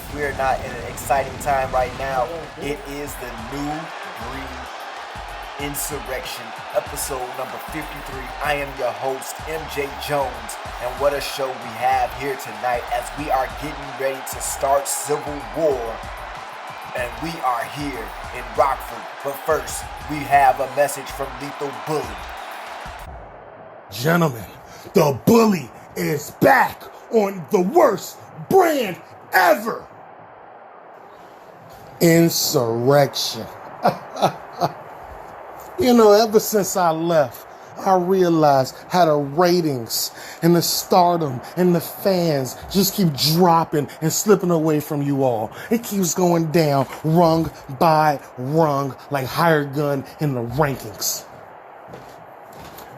if we're not in an exciting time right now, it is the New Breed Insurrextion, episode number 53. I am your host, MJ Jones, and what a show we have here tonight as we are getting ready to start Civil War. And we are here in Rockford. But first, we have a message from Lethal Bully. Gentlemen, the Bully is back on the worst brand ever. Insurrextion. Ever since I left, I realized how the ratings and the stardom and the fans just keep dropping and slipping away from you all. It keeps going down rung by rung like hired gun in the rankings.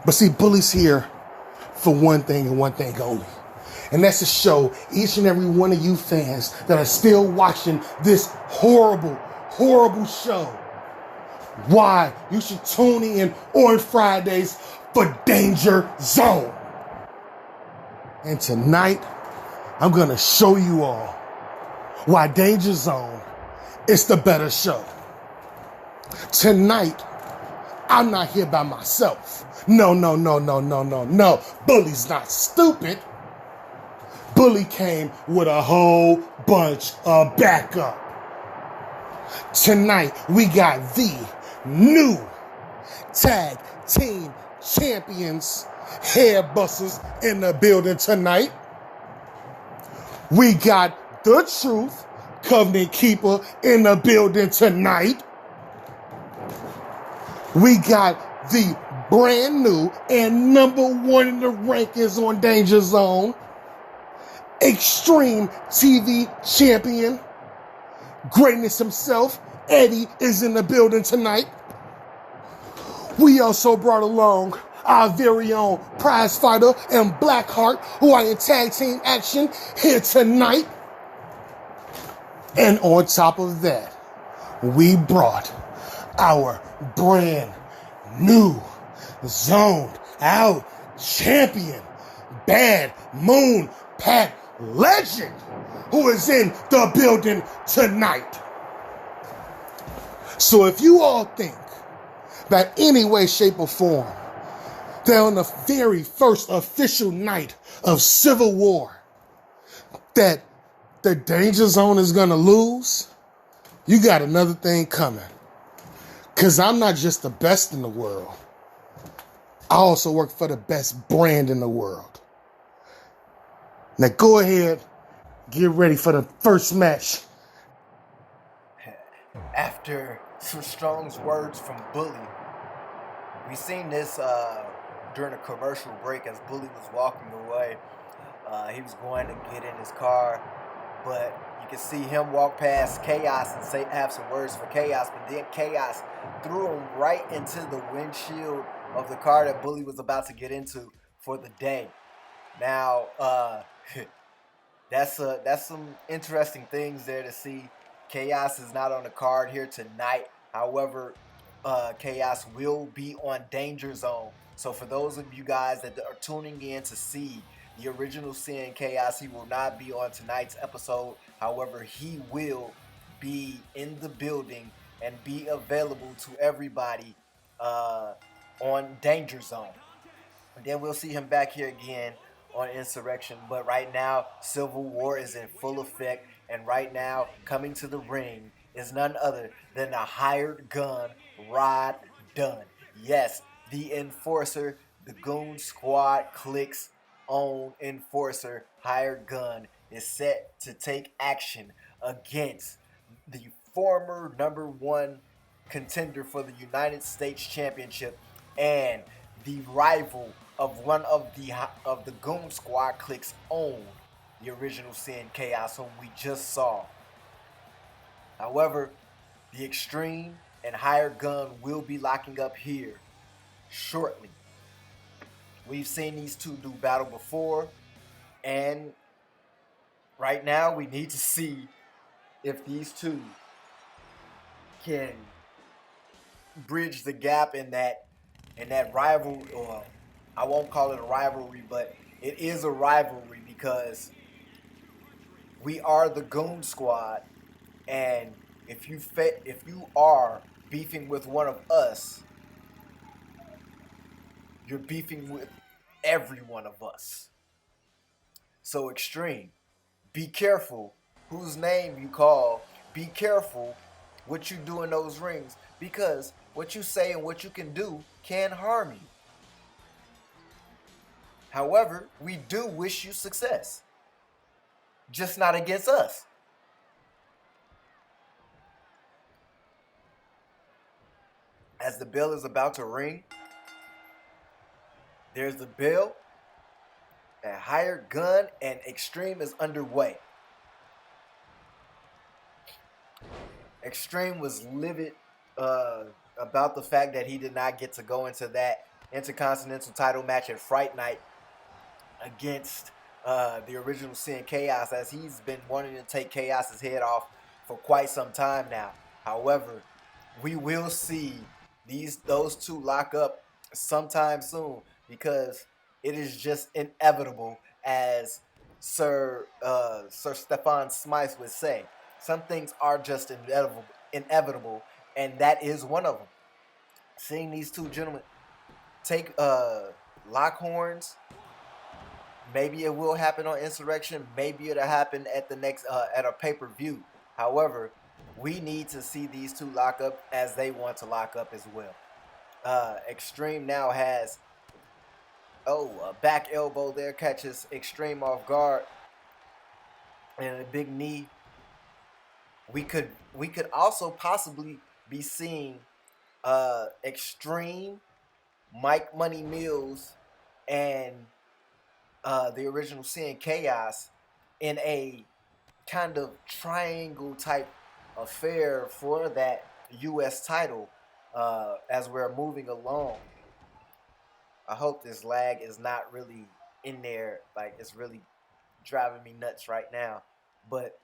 But see, Bully's here for one thing and one thing only. And that's to show each and every one of you fans that are still watching this horrible, horrible show why you should tune in on Fridays for Danger Zone. And tonight, I'm going to show you all why Danger Zone is the better show. Tonight, I'm not here by myself. No. Bully's not stupid. Bully came with a whole bunch of backup. Tonight, we got the new tag team champions, Hairbusters, in the building tonight. We got the Truth Covenant Keeper in the building tonight. We got the brand new and number one in the rankings on Danger Zone, Extreme TV champion, greatness himself, Eddie, is in the building tonight. We also brought along our very own prize fighter and Blackheart, who are in tag team action here tonight. And on top of that, we brought our brand new zoned out champion, Bad Moon Pat Legend, who is in the building tonight. So if you all think that any way, shape, or form that on the very first official night of Civil War that the Danger Zone is gonna lose, you got another thing coming. Cause I'm not just the best in the world. I also work for the best brand in the world. Now go ahead, get ready for the first match. After some strong words from Bully, we seen this during a commercial break as Bully was walking away. He was going to get in his car, but you can see him walk past Chaos and have some words for Chaos, but then Chaos threw him right into the windshield of the car that Bully was about to get into for the day. Now, that's some interesting things there to see. Chaos is not on the card here tonight. However, Chaos will be on Danger Zone. So for those of you guys that are tuning in to see the original Sin Chaos, he will not be on tonight's episode. However, he will be in the building and be available to everybody on Danger Zone. And then we'll see him back here again on Insurrextion. But right now, Civil War is in full effect. And right now, coming to the ring is none other than the hired gun, Rod Dunn. Yes, the enforcer, the Goon Squad Click's own enforcer, hired gun, is set to take action against the former number one contender for the United States Championship and the rival of one of the Goon Squad Click's own, the original Sin Chaos, whom we just saw. However, the Extreme and Hired Gun will be locking up here shortly. We've seen these two do battle before, and right now we need to see if these two can bridge the gap in that rival, or I won't call it a rivalry, but it is a rivalry because We are the Goon Squad, and if you are beefing with one of us, you're beefing with every one of us. So Extreme, be careful whose name you call. Be careful what you do in those rings, because what you say and what you can do can harm you. However, we do wish you success, just not against us. As the bell is about to ring, there's the bell, and Hired Gun and Extreme is underway. Extreme was livid about the fact that he did not get to go into that Intercontinental title match at Fright Night against the original Sin Chaos, as he's been wanting to take Chaos's head off for quite some time now. However, we will see those two lock up sometime soon, because it is just inevitable, as Sir Stefan Smythe would say. Some things are just inevitable, and that is one of them. Seeing these two gentlemen take lock horns, maybe it will happen on Insurrextion. Maybe it'll happen at the next at a pay-per-view. However, we need to see these two lock up, as they want to lock up as well. Extreme now has a back elbow there, catches Extreme off guard, and a big knee. We could also possibly be seeing Extreme, Mike Money Mills, and the original Sin Chaos in a kind of triangle type affair for that U.S. title as we're moving along. I hope this lag is not really in there. Like, it's really driving me nuts right now. But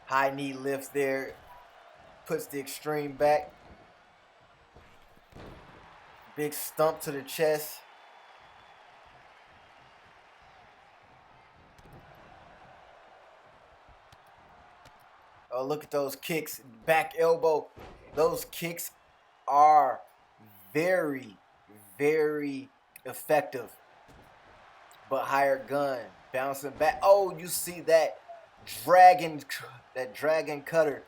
high knee lift there, puts the Extreme back. Big stump to the chest. Oh, look at those kicks. Back elbow. Those kicks are very, very effective. But Hired Gun bouncing back. Oh, you see that dragon cutter.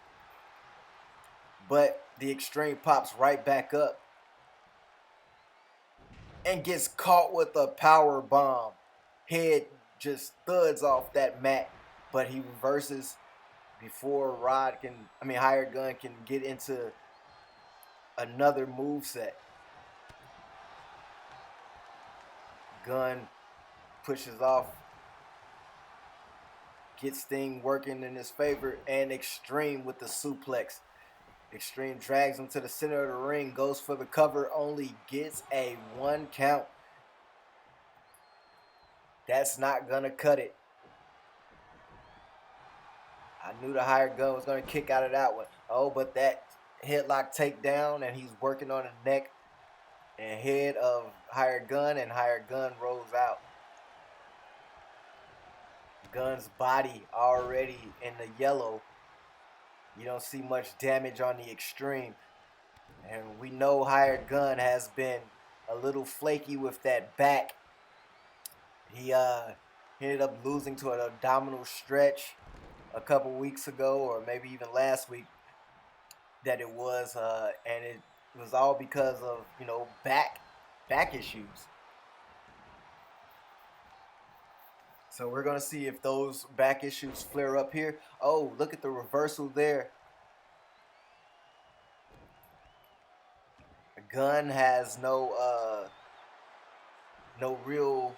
But the Extreme pops right back up and gets caught with a power bomb. Head just thuds off that mat, but he reverses before Hired Gun can get into another moveset. Gun pushes off, gets thing working in his favor, and Extreme with the suplex. Extreme drags him to the center of the ring, goes for the cover, only gets a 1 count. That's not gonna cut it. I knew the Hired Gun was gonna kick out of that one. Oh, but that headlock takedown, and he's working on the neck and head of Hired Gun, and Hired Gun rolls out. Gun's body already in the yellow. You don't see much damage on the Extreme. And we know Hired Gun has been a little flaky with that back. He ended up losing to an abdominal stretch a couple weeks ago, or maybe even last week, that it was, and it was all because of back issues. So we're gonna see if those back issues flare up here. Oh, look at the reversal there. Gun has no real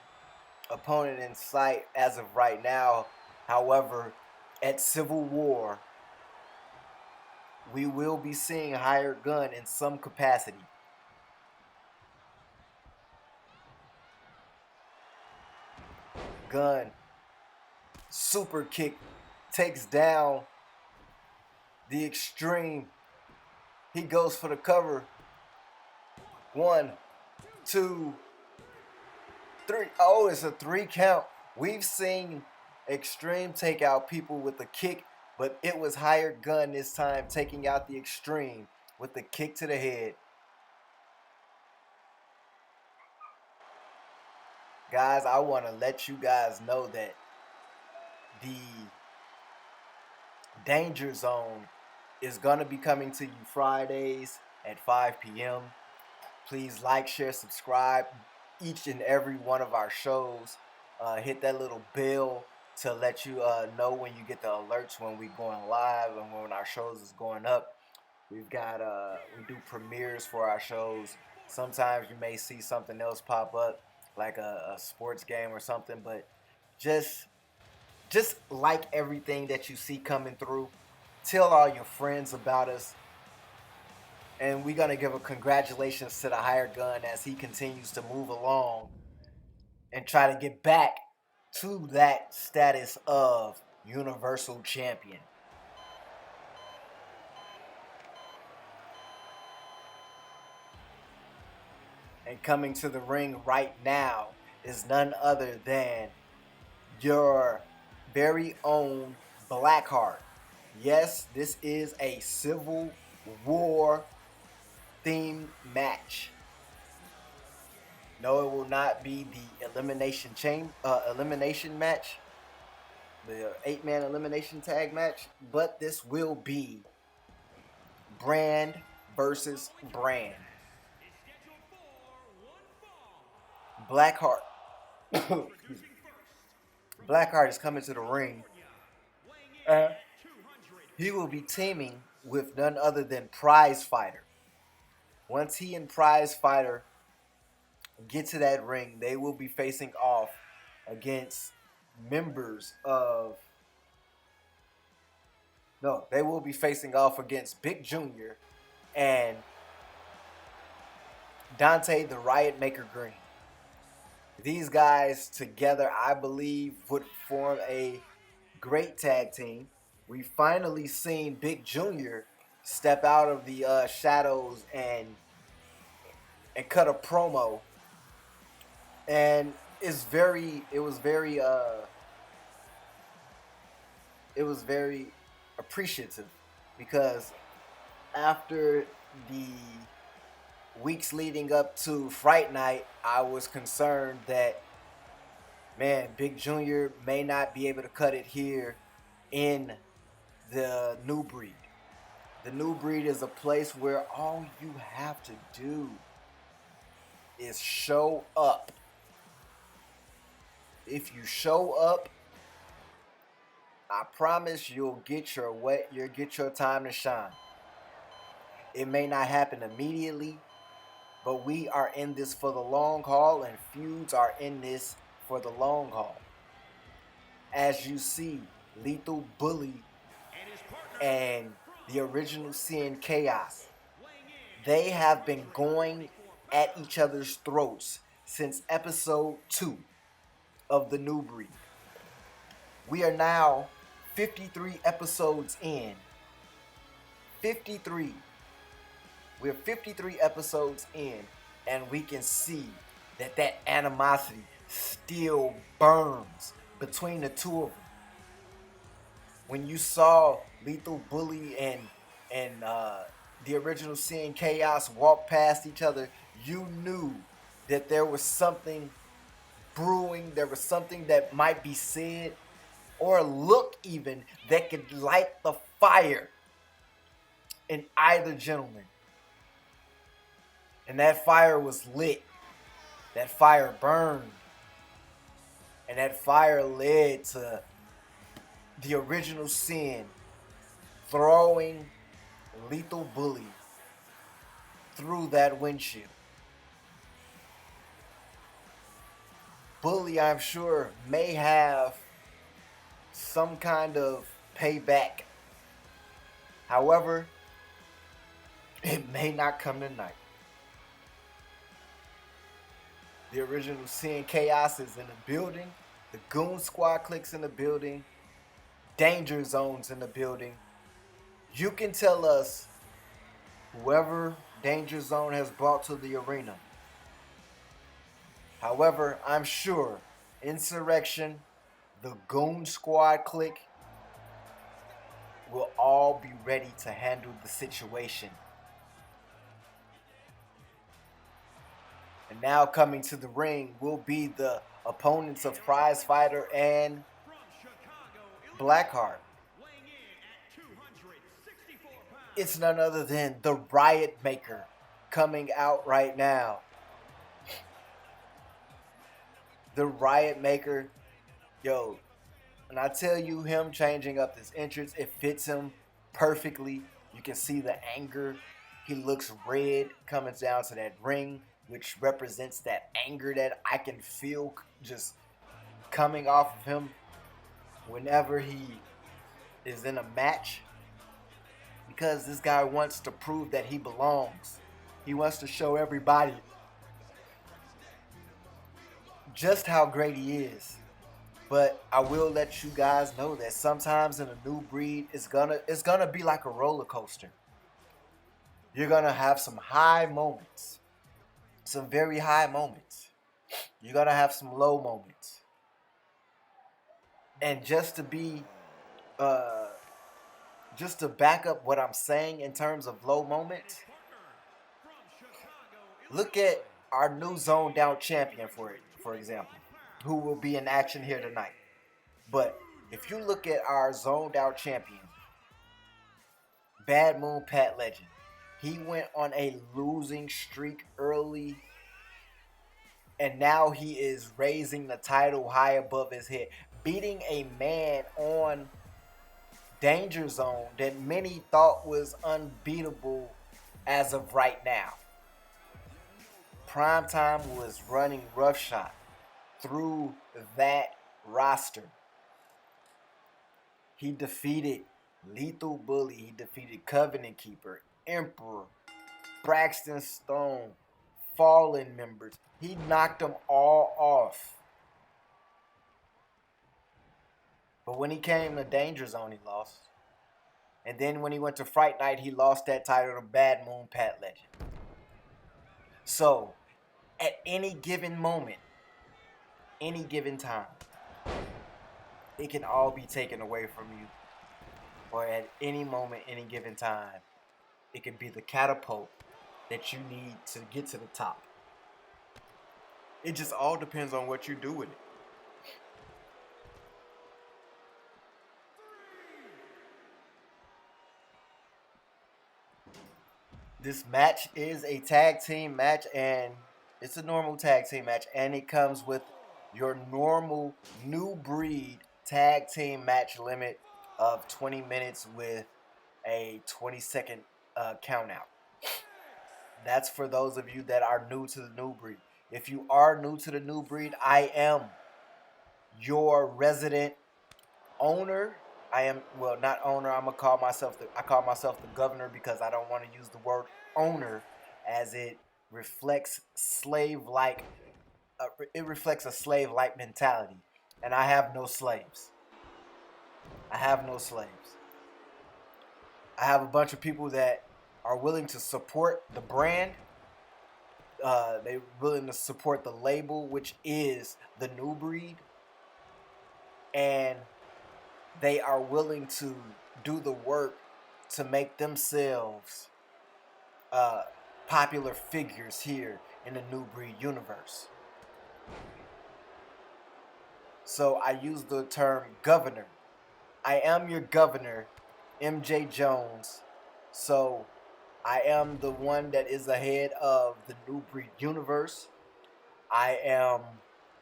opponent in sight as of right now. However, at Civil War, we will be seeing Hired Gun in some capacity. Gun, super kick, takes down the Extreme. He goes for the cover. 1, 2, 3. Oh, it's a 3 count. We've seen Extreme take out people with a kick, but it was Hired Gun this time taking out the Extreme with the kick to the head. Guys, I want to let you guys know that the Danger Zone is going to be coming to you Fridays at 5 p.m. Please like, share, subscribe each and every one of our shows. Hit that little bell to let you know when you get the alerts when we're going live and when our shows is going up. We've got we do premieres for our shows. Sometimes you may see something else pop up, like a sports game or something, but just like everything that you see coming through. Tell all your friends about us. And we're going to give a congratulations to the Hired Gun as he continues to move along and try to get back to that status of Universal Champion. And coming to the ring right now is none other than your very own Blackheart. Yes, this is a Civil War themed match. No, it will not be the elimination match, the 8-man elimination tag match, but this will be brand versus brand. Blackheart. Blackheart is coming to the ring. He will be teaming with none other than Prize Fighter. Once he and Prize Fighter get to that ring, they will be facing off against members of... No, they will be facing off against Big Jr. and Dante the Riot Maker Green. These guys together, I believe, would form a great tag team. We finally seen Big Jr. step out of the shadows and cut a promo, and it was very appreciative, because after the weeks leading up to Fright Night, I was concerned that, man, Big Jr. may not be able to cut it here in the New Breed. The New Breed is a place where all you have to do is show up. If you show up, I promise you'll get your time to shine. It may not happen immediately, but we are in this for the long haul, and feuds are in this for the long haul. As you see, Lethal Bully and the original Sin Chaos, they have been going at each other's throats since episode 2 of the New Breed. We are now 53 episodes in. 53. We're 53 episodes in, and we can see that animosity still burns between the two of them. When you saw Lethal Bully and the original Sin Chaos walk past each other, you knew that there was something brewing. There was something that might be said or look even that could light the fire in either gentleman. And that fire was lit. That fire burned. And that fire led to the original Sin throwing Lethal Bully through that windshield. Bully, I'm sure, may have some kind of payback. However, it may not come tonight. The original Sin Chaos is in the building. The Goon Squad cliques in the building. Danger Zone's in the building. You can tell us whoever Danger Zone has brought to the arena. However, I'm sure Insurrextion, the Goon Squad clique will all be ready to handle the situation. And now coming to the ring will be the opponents of Prize Fighter and Blackheart. It's none other than the Riot Maker coming out right now. The Riot Maker, yo, and I tell you, him changing up this entrance, it fits him perfectly. You can see the anger. He looks red coming down to that ring, which represents that anger that I can feel just coming off of him whenever he is in a match. Because this guy wants to prove that he belongs. He wants to show everybody just how great he is. But I will let you guys know that sometimes in a new breed, it's gonna be like a roller coaster. You're gonna have some high moments, some very high moments. You're gonna have some low moments. And just to back up what I'm saying in terms of low moments, look at our new zoned out champion for example, who will be in action here tonight. But if you look at our zoned out champion, Bad Moon Pat Legend, he went on a losing streak early, and now he is raising the title high above his head, beating a man on Danger Zone that many thought was unbeatable as of right now. Primetime was running roughshod through that roster. He defeated Lethal Bully. He defeated Covenant Keeper, Emperor, Braxton Stone, Fallen members. He knocked them all off. But when he came to Danger Zone, he lost. And then when he went to Fright Night, he lost that title to Bad Moon Pat Legend. So, at any given moment, any given time, it can all be taken away from you. Or at any moment, any given time, it could be the catapult that you need to get to the top. It just all depends on what you do with it. This match is a tag team match, and it's a normal tag team match, and it comes with your normal new breed tag team match limit of 20 minutes with a 20-second count out. That's for those of you that are new to the new breed. If you are new to the new breed, I am your resident owner. I am, well, not owner. I call myself the governor, because I don't want to use the word owner, as it reflects slave-like. It reflects a slave-like mentality, and I have no slaves. I have no slaves. I have a bunch of people that are willing to support the brand. They're willing to support the label, which is the new breed, and they are willing to do the work to make themselves popular figures here in the new breed universe. So I use the term governor. I am your governor, MJ Jones. So I am the one that is the head of the new breed universe. I am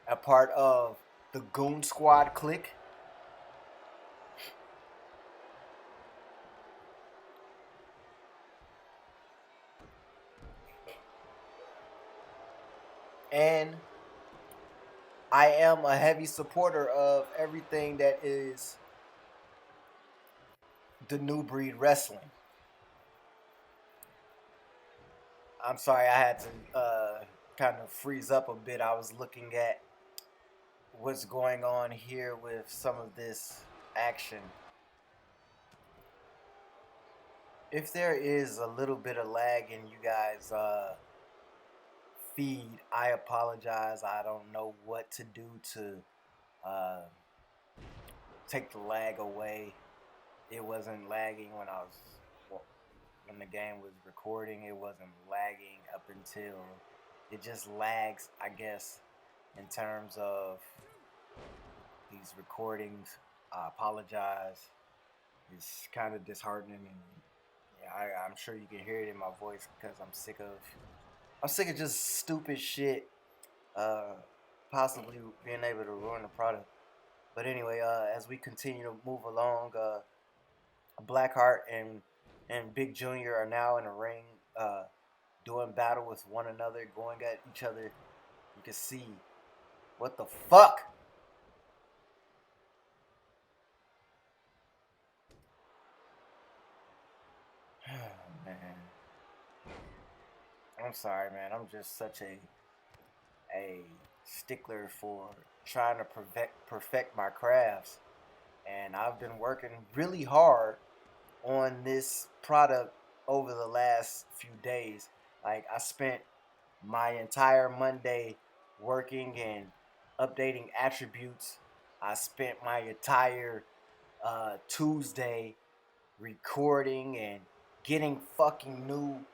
a part of the Goon Squad clique. And I am a heavy supporter of everything that is the new breed wrestling. I'm sorry, I had to kind of freeze up a bit. I was looking at what's going on here with some of this action. If there is a little bit of lag in you guys' feed, I apologize. I don't know what to do to take the lag away. It wasn't lagging when the game was recording. It wasn't lagging up until it just lags, I guess, in terms of these recordings. I apologize. It's kind of disheartening, and yeah, I'm sure you can hear it in my voice because I'm sick of just stupid shit, uh, possibly being able to ruin the product. But anyway, as we continue to move along, Blackheart and Big Junior are now in the ring, doing battle with one another, going at each other. You can see what the fuck. Man, I'm sorry, man. I'm just such a stickler for trying to perfect my crafts, and I've been working really hard on this product over the last few days. Like, I spent my entire Monday working and updating attributes. I spent my entire Tuesday recording and getting fucking new.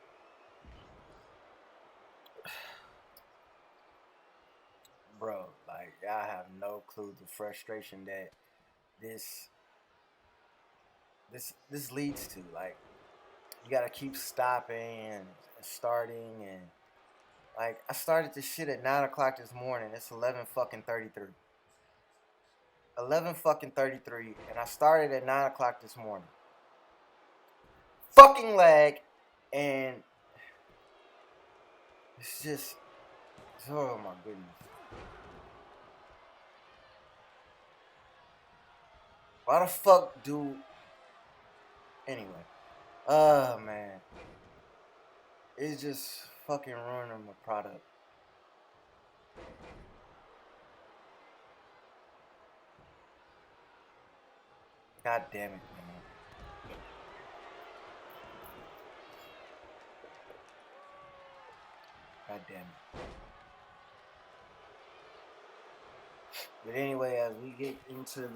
Bro, like, I have no clue the frustration that this this leads to. Like, you gotta keep stopping and starting, and like, I started this shit at 9 o'clock this morning. It's 11 fucking 33. 11 fucking 33, and I started at 9 o'clock this morning. Fucking lag, and it's just, oh my goodness. Why the fuck do? Anyway, oh man, it's just fucking ruining my product. God damn it, man. God damn it. But anyway, as we get into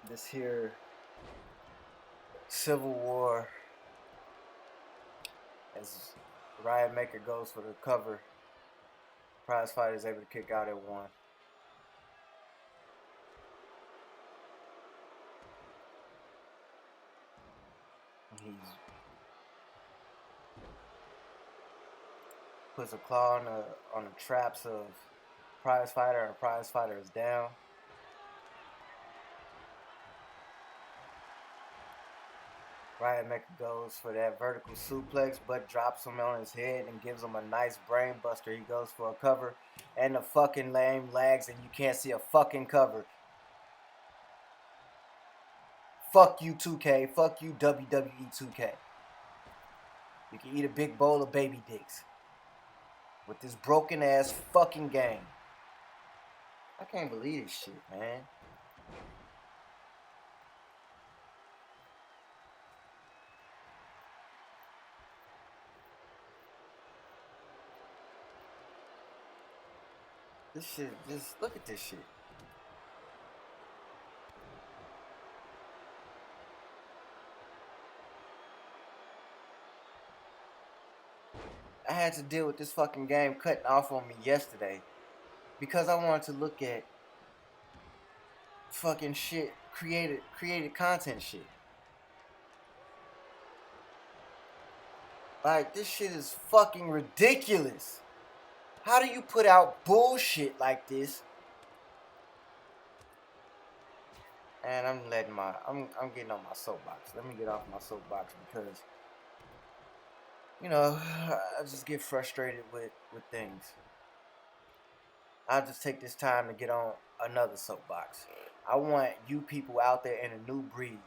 this here Civil War, as Riot Maker goes for the cover, Prize Fighter is able to kick out at 1. He puts a claw on the traps of Prize Fighter, and Prize Fighter is down. Riot Maker goes for that vertical suplex, but drops him on his head and gives him a nice brain buster. He goes for a cover, and the fucking lame lags, and you can't see a fucking cover. Fuck you, 2K. Fuck you, WWE 2K. You can eat a big bowl of baby dicks with this broken ass fucking game. I can't believe this shit, man. This shit, just look at this shit. I had to deal with this fucking game cutting off on me yesterday because I wanted to look at fucking shit, created content shit. Like, this shit is fucking ridiculous. How do you put out bullshit like this? And I'm getting on my soapbox. Let me get off my soapbox because, you know, I just get frustrated with things. I'll just take this time to get on another soapbox. I want you people out there in a new breed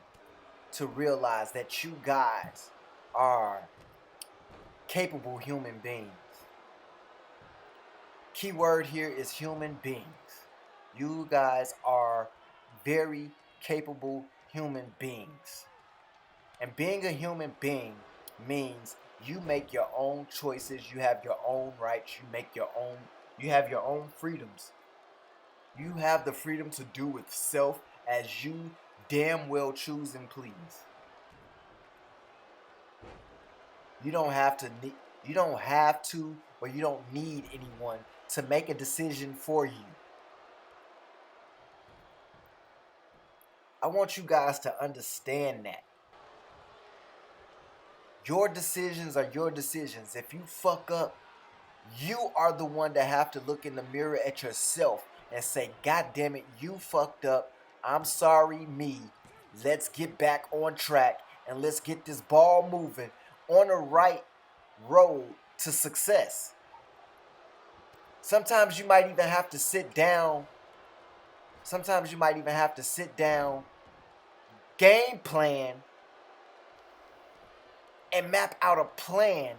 to realize that you guys are capable human beings. Keyword here is human beings. You guys are very capable human beings. And being a human being means you make your own choices, you have your own rights, you have your own freedoms. You have the freedom to do with self as you damn well choose and please. You don't have to or you don't need anyone to make a decision for you. I want you guys to understand that. Your decisions are your decisions. If you fuck up, you are the one that have to look in the mirror at yourself and say, God damn it, you fucked up. I'm sorry, me. Let's get back on track and let's get this ball moving on the right road to success. Sometimes you might even have to sit down. Game plan, and map out a plan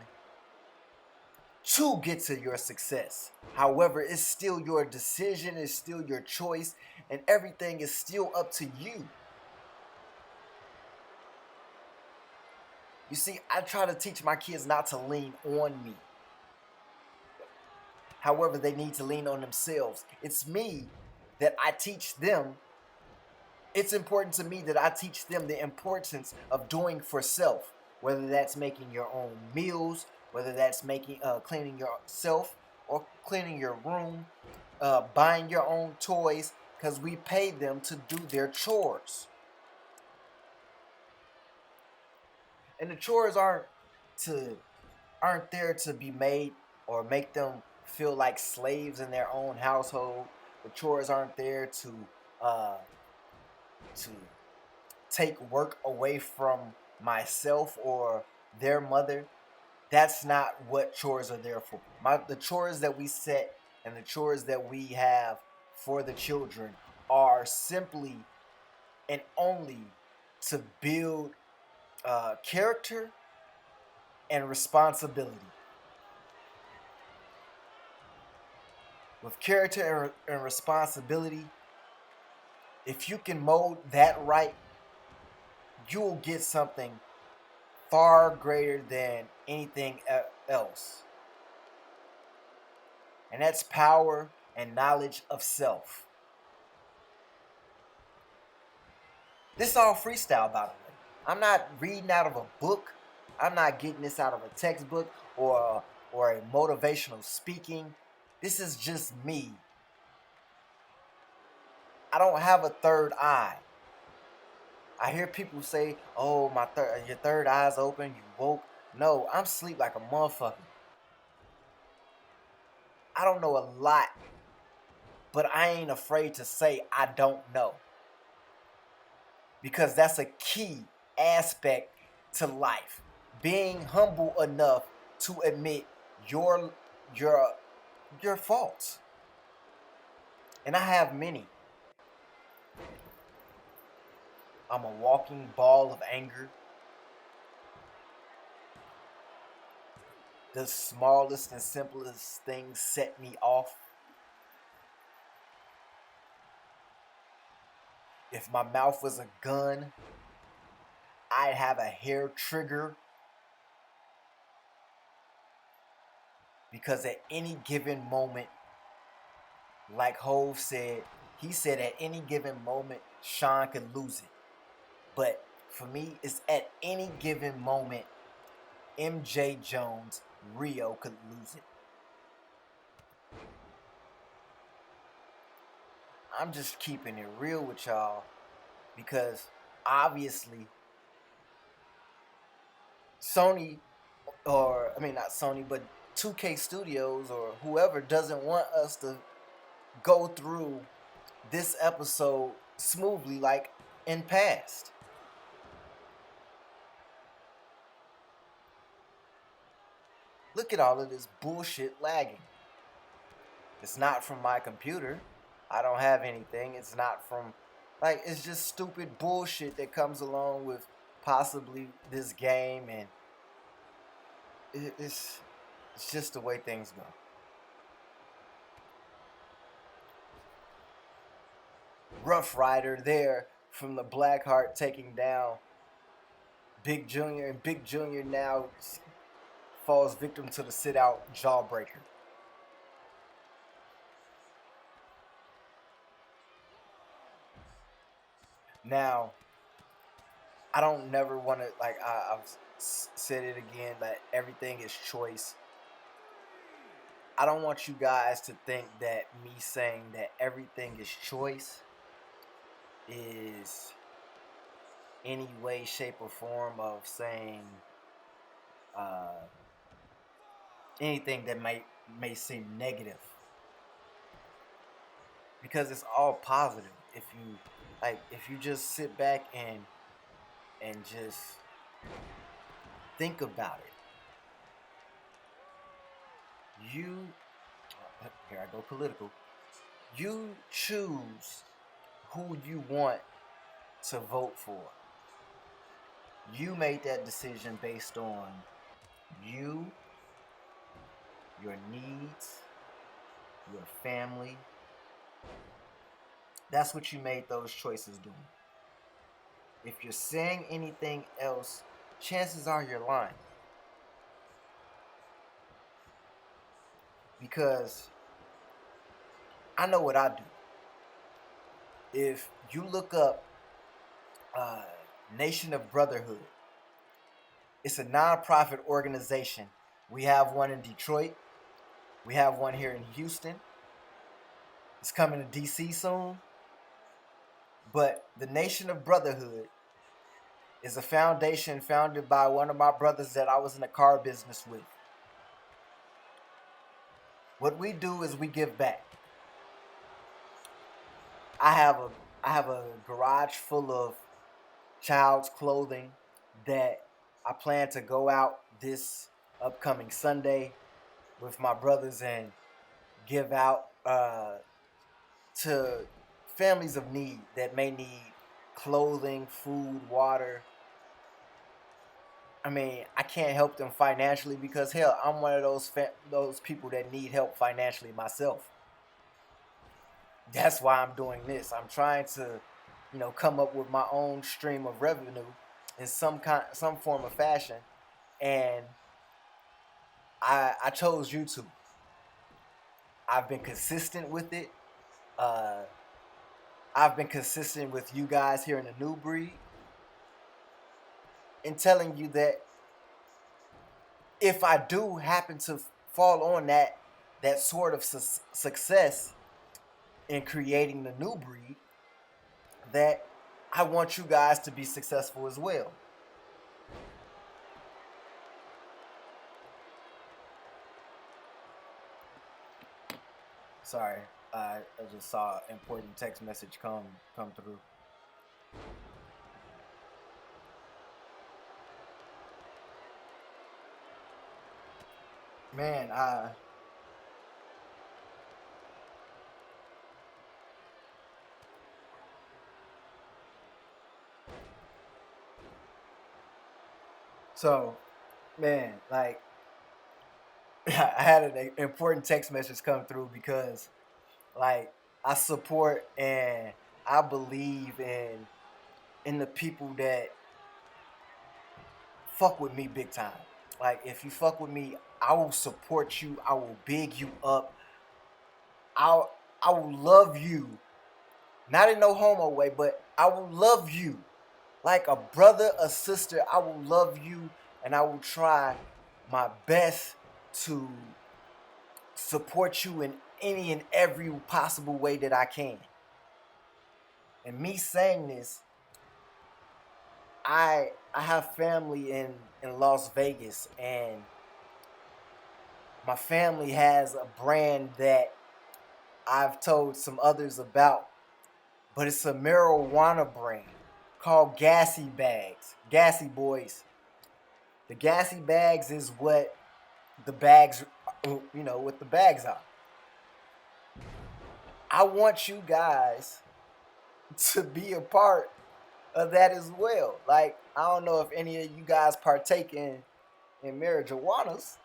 to get to your success. However, it's still your decision, it's still your choice, and everything is still up to you. You see, I try to teach my kids not to lean on me. However, they need to lean on themselves. It's me that I teach them. It's important to me that I teach them the importance of doing for self, whether that's making your own meals, whether that's cleaning yourself or cleaning your room, buying your own toys, because we pay them to do their chores. And the chores aren't there to be made or make them feel like slaves in their own household. The chores aren't there to take work away from myself or their mother. That's not what chores are there for. The chores that we set and the chores that we have for the children are simply and only to build character and responsibility. With character and responsibility, if you can mold that right, you'll get something far greater than anything else. And that's power and knowledge of self. This is all freestyle, by the way. I'm not reading out of a book. I'm not getting this out of a textbook or a motivational speaking. This is just me. I don't have a third eye. I hear people say, "Oh, your third eye's open, you woke." No, I'm asleep like a motherfucker. I don't know a lot, but I ain't afraid to say I don't know. Because that's a key aspect to life. Being humble enough to admit your faults. And I have many. I'm a walking ball of anger. The smallest and simplest things set me off. If my mouth was a gun, I'd have a hair trigger. Because at any given moment, like Hove said, he said at any given moment, Sean could lose it. But for me, it's at any given moment, MJ Jones, Rio could lose it. I'm just keeping it real with y'all because obviously not Sony, but 2K Studios or whoever doesn't want us to go through this episode smoothly like in past. Look at all of this bullshit lagging. It's not from my computer. I don't have anything. It's not from, it's just stupid bullshit that comes along with possibly this game, and it's just the way things go. Rough Rider there from the Blackheart taking down Big Junior, and Big Junior now falls victim to the sit-out jawbreaker. Now, I don't never want to, like, I've said it again, that everything is choice. I don't want you guys to think that me saying that everything is choice is any way, shape, or form of saying uh, anything that may seem negative, because it's all positive. If you just sit back and just think about it, you here I go political. You choose who you want to vote for. You made that decision based on you, your needs, your family. That's what you made those choices doing. If you're saying anything else, chances are you're lying. Because I know what I do. If you look up uh, Nation of Brotherhood, it's a nonprofit organization. We have one in Detroit. We have one here in Houston. It's coming to DC soon. But the Nation of Brotherhood is a foundation founded by one of my brothers that I was in the car business with. What we do is we give back. I have a garage full of child's clothing that I plan to go out this upcoming Sunday with my brothers and give out to families of need that may need clothing, food, water. I mean, I can't help them financially because hell, I'm one of those people that need help financially myself. That's why I'm doing this. I'm trying to, come up with my own stream of revenue in some form of fashion, and I chose YouTube. I've been consistent with it. Uh, I've been consistent with you guys here in the New Breed in telling you that if I do happen to fall on that sort of success in creating the New Breed, that I want you guys to be successful as well. Sorry, I just saw an important text message come through. Man, so man, like I had an important text message come through because like I support and I believe in the people that fuck with me big time. Like if you fuck with me, I will support you. I will big you up. I I will love you. Not in no homo way, but I will love you like a brother, a sister. I will love you, and I will try my best to support you in any and every possible way that I can. And me saying this, I have family in Las Vegas, and my family has a brand that I've told some others about, but it's a marijuana brand called Gassy Bags, Gassy Boys. The Gassy Bags is what the bags, what the bags are. I want you guys to be a part of that as well. Like, I don't know if any of you guys partake in marijuanas,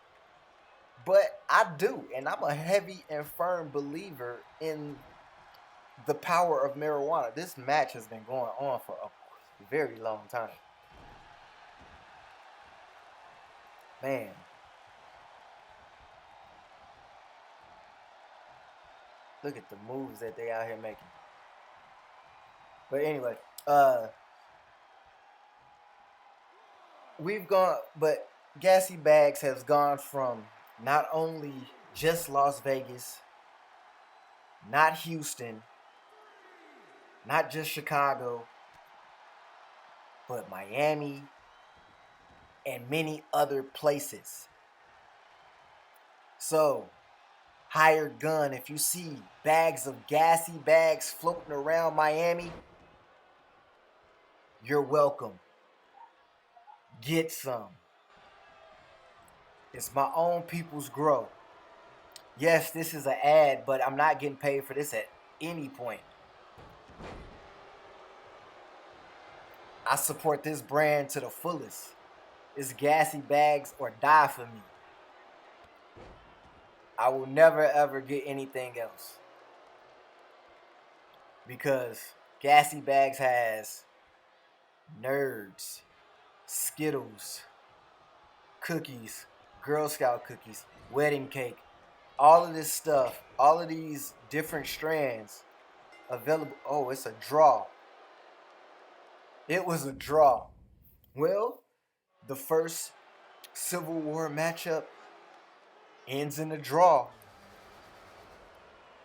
but I do, and I'm a heavy and firm believer in the power of marijuana. This match has been going on for a very long time. Man. Look at the moves that they out here making. But anyway, Uh, we've gone, but Gassy Bags has gone from not only just Las Vegas, not Houston, not just Chicago, but Miami and many other places. So, hired gun, if you see bags of Gassy Bags floating around Miami, you're welcome. Get some. It's my own people's grow. Yes, this is an ad, but I'm not getting paid for this at any point. I support this brand to the fullest. It's Gassy Bags or die for me. I will never ever get anything else. Because Gassy Bags has Nerds, Skittles, cookies, Girl Scout cookies, wedding cake, all of this stuff, all of these different strands available. Oh, it's a draw. It was a draw. Well, the first Civil War matchup ends in a draw.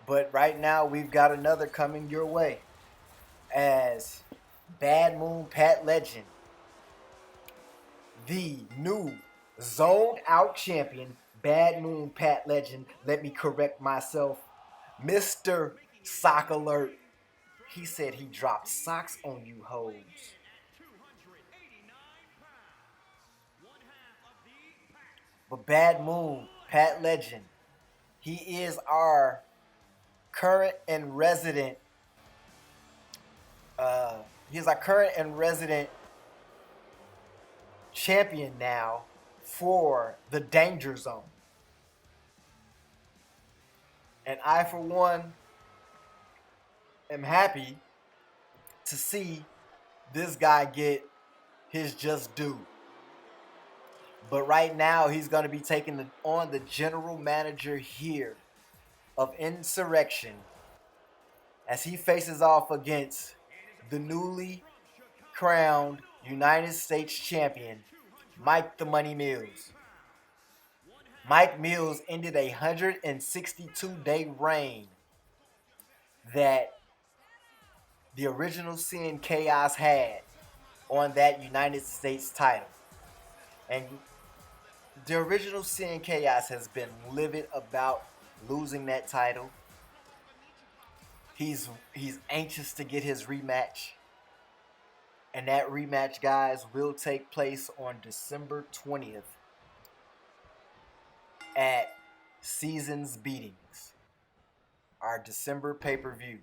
But right now, we've got another coming your way as Bad Moon Pat Legend, the new zoned out champion, Bad Moon Pat Legend. Let me correct myself. Mr. Sock Alert. He said he dropped socks on you hoes. But Bad Moon Pat Legend, he is our current and resident. He is our current and resident champion now for the Danger Zone. And I, for one, am happy to see this guy get his just due. But right now, he's going to be taking on the general manager here of Insurrextion as he faces off against the newly crowned United States champion, Mike the Money Mills. Mike Mills ended a 162-day reign that the original Sin Chaos had on that United States title. And the original Sin Chaos has been livid about losing that title. He's anxious to get his rematch. And that rematch, guys, will take place on December 20th at Seasons Beatings, our December pay-per-view.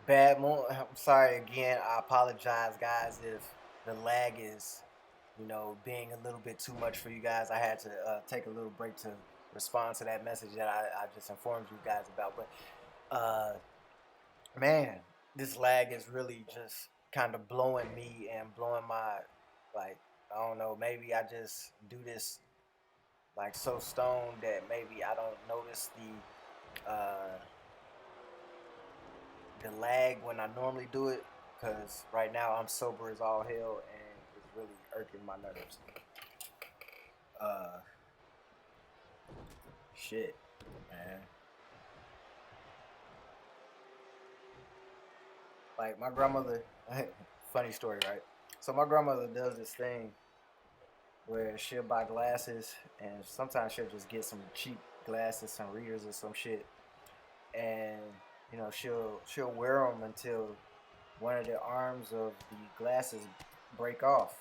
Bad Moon, I'm sorry again. I apologize, guys, if the lag is, being a little bit too much for you guys. I had to take a little break to respond to that message that I just informed you guys about. But, man, this lag is really just kind of blowing me and blowing my, I don't know, maybe I just do this, so stoned that maybe I don't notice the lag when I normally do it, because right now I'm sober as all hell and it's really irking my nerves. Shit, man. My grandmother, funny story, right? So my grandmother does this thing where she'll buy glasses, and sometimes she'll just get some cheap glasses, some readers or some shit, and she'll wear them until one of the arms of the glasses break off,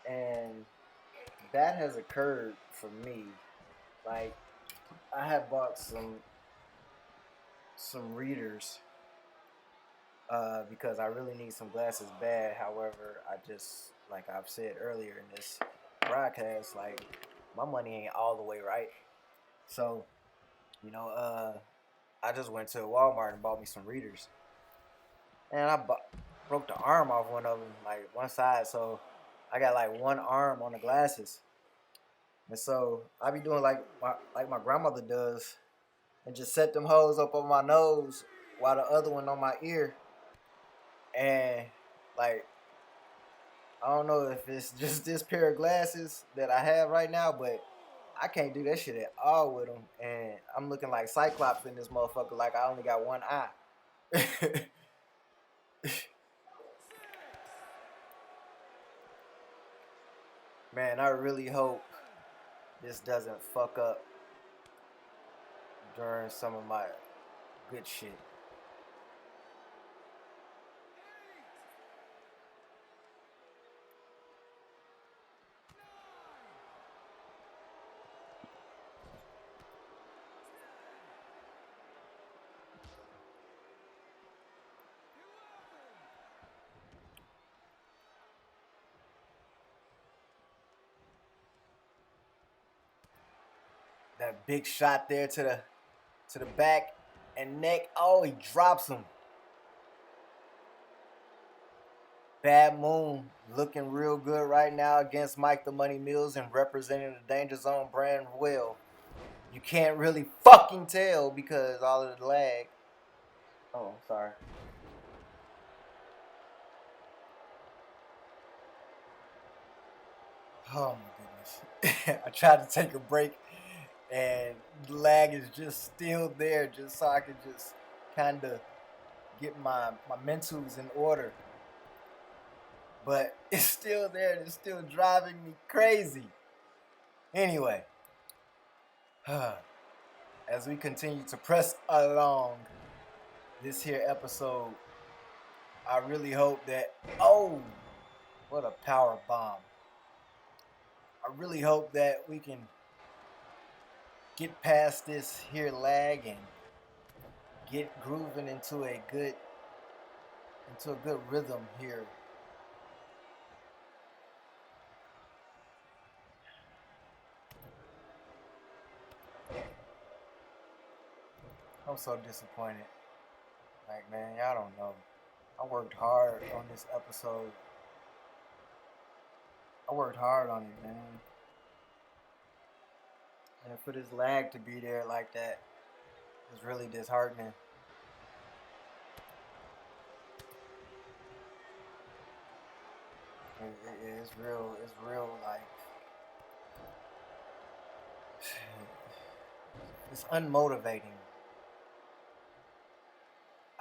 and that has occurred for me. Like, I had bought some readers because I really need some glasses bad. However, I just, like I've said earlier in this broadcast, like, my money ain't all the way right. So, you know, I just went to Walmart and bought me some readers, and broke the arm off one of them, like one side. So I got like one arm on the glasses, and so I be doing like my grandmother does, and just set them hoes up on my nose while the other one on my ear. And like, I don't know if it's just this pair of glasses that I have right now, but I can't do that shit at all with them. And I'm looking like Cyclops in this motherfucker, like I only got one eye. Man, I really hope this doesn't fuck up during some of my good shit. That big shot there to the back and neck. Oh, he drops him. Bad Moon looking real good right now against Mike the Money Mills and representing the Danger Zone brand well. You can't really fucking tell because all of the lag. Oh, sorry. Oh my goodness. I tried to take a break and the lag is just still there just so I could just kind of get my mentals in order. But it's still there and it's still driving me crazy. Anyway, as we continue to press along this here episode, I really hope that, oh, what a power bomb. I really hope that we can get past this here lag and get grooving into a good rhythm here. I'm so disappointed. Like, man, y'all don't know. I worked hard on this episode. I worked hard on it, man. And for this lag to be there like that is really disheartening. It's real, like, it's unmotivating.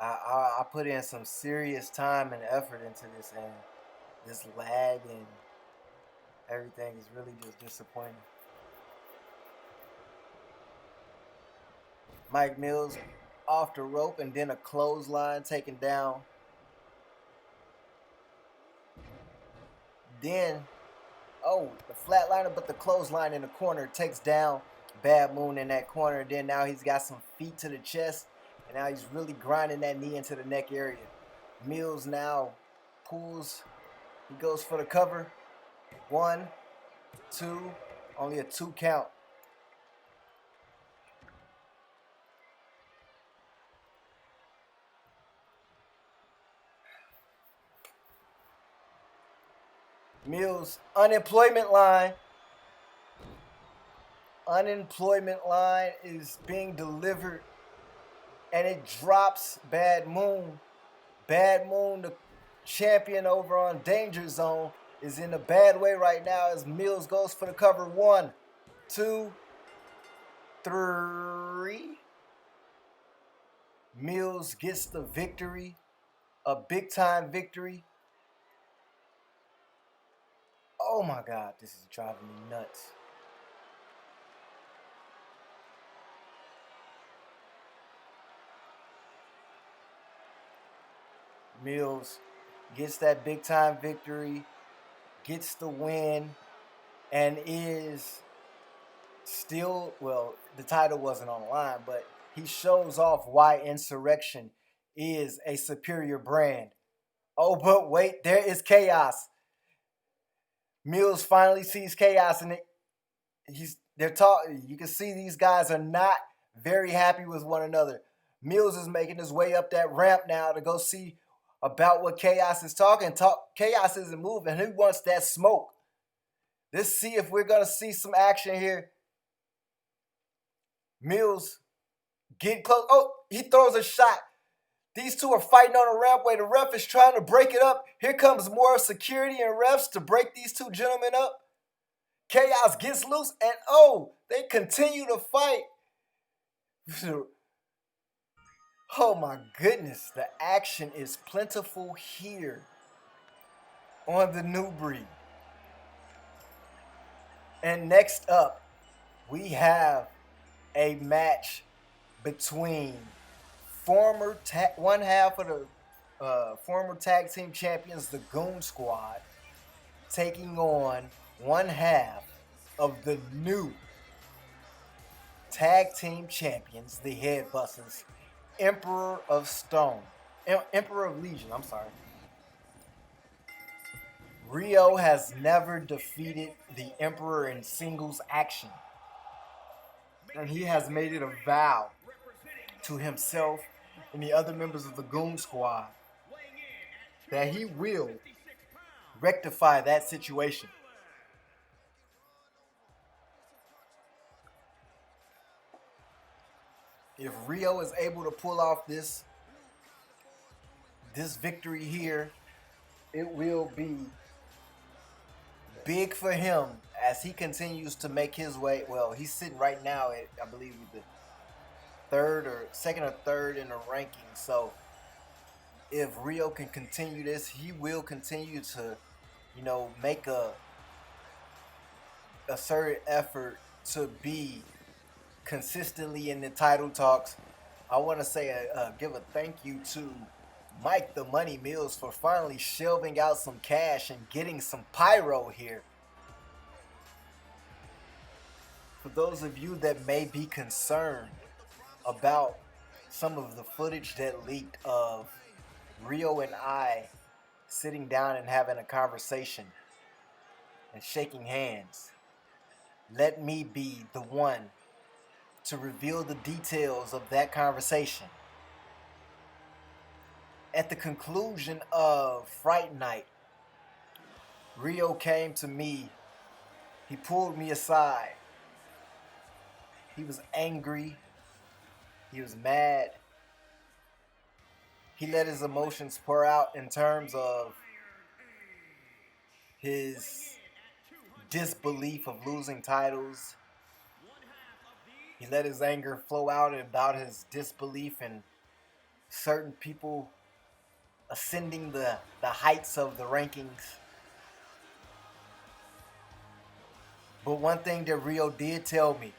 I put in some serious time and effort into this, and this lag and everything is really just disappointing. Mike Mills off the rope and then a clothesline taken down. Then, oh, the flatliner, but the clothesline in the corner takes down Bad Moon in that corner. Then now he's got some feet to the chest, and now he's really grinding that knee into the neck area. Mills now pulls. He goes for the cover. 1, 2, only a 2 count. Mills, unemployment line. Unemployment line is being delivered, and it drops Bad Moon. Bad Moon, the champion over on Danger Zone, is in a bad way right now as Mills goes for the cover. 1, 2, 3. Mills gets the victory, a big time victory. Oh my God, this is driving me nuts. Mills gets that big time victory, gets the win, and is still, well, the title wasn't on the line, but he shows off why Insurrextion is a superior brand. Oh, but wait, there is chaos. Mills finally sees chaos, and they're talking. You can see these guys are not very happy with one another. Mills is making his way up that ramp now to go see about what Chaos is talking. Chaos isn't moving. He wants that smoke. Let's see if we're gonna see some action here. Mills getting close. Oh, he throws a shot. These two are fighting on a rampway. The ref is trying to break it up. Here comes more security and refs to break these two gentlemen up. Chaos gets loose, and oh, they continue to fight. Oh my goodness, the action is plentiful here on the new breed. And next up, we have a match between one half of the former tag team champions, the Goon Squad, taking on one half of the new tag team champions, the Headbusters, Emperor of Legion, I'm sorry. Rio has never defeated the Emperor in singles action. And he has made it a vow to himself and the other members of the Goon Squad that he will rectify that situation. If Rio is able to pull off this victory here, it will be big for him as he continues to make his way. Well, he's sitting right now at, I believe, the second or third in the rankings. So if Rio can continue this, he will continue to, make a certain effort to be consistently in the title talks. I want to say give a thank you to Mike the Money Mills for finally shelving out some cash and getting some pyro here. For those of you that may be concerned about some of the footage that leaked of Rio and I sitting down and having a conversation and shaking hands, let me be the one to reveal the details of that conversation. At the conclusion of Fright Night, Rio came to me. He pulled me aside. He was angry. He was mad. He let his emotions pour out in terms of his disbelief of losing titles. He let his anger flow out about his disbelief in certain people ascending the heights of the rankings. But one thing that Rio did tell me,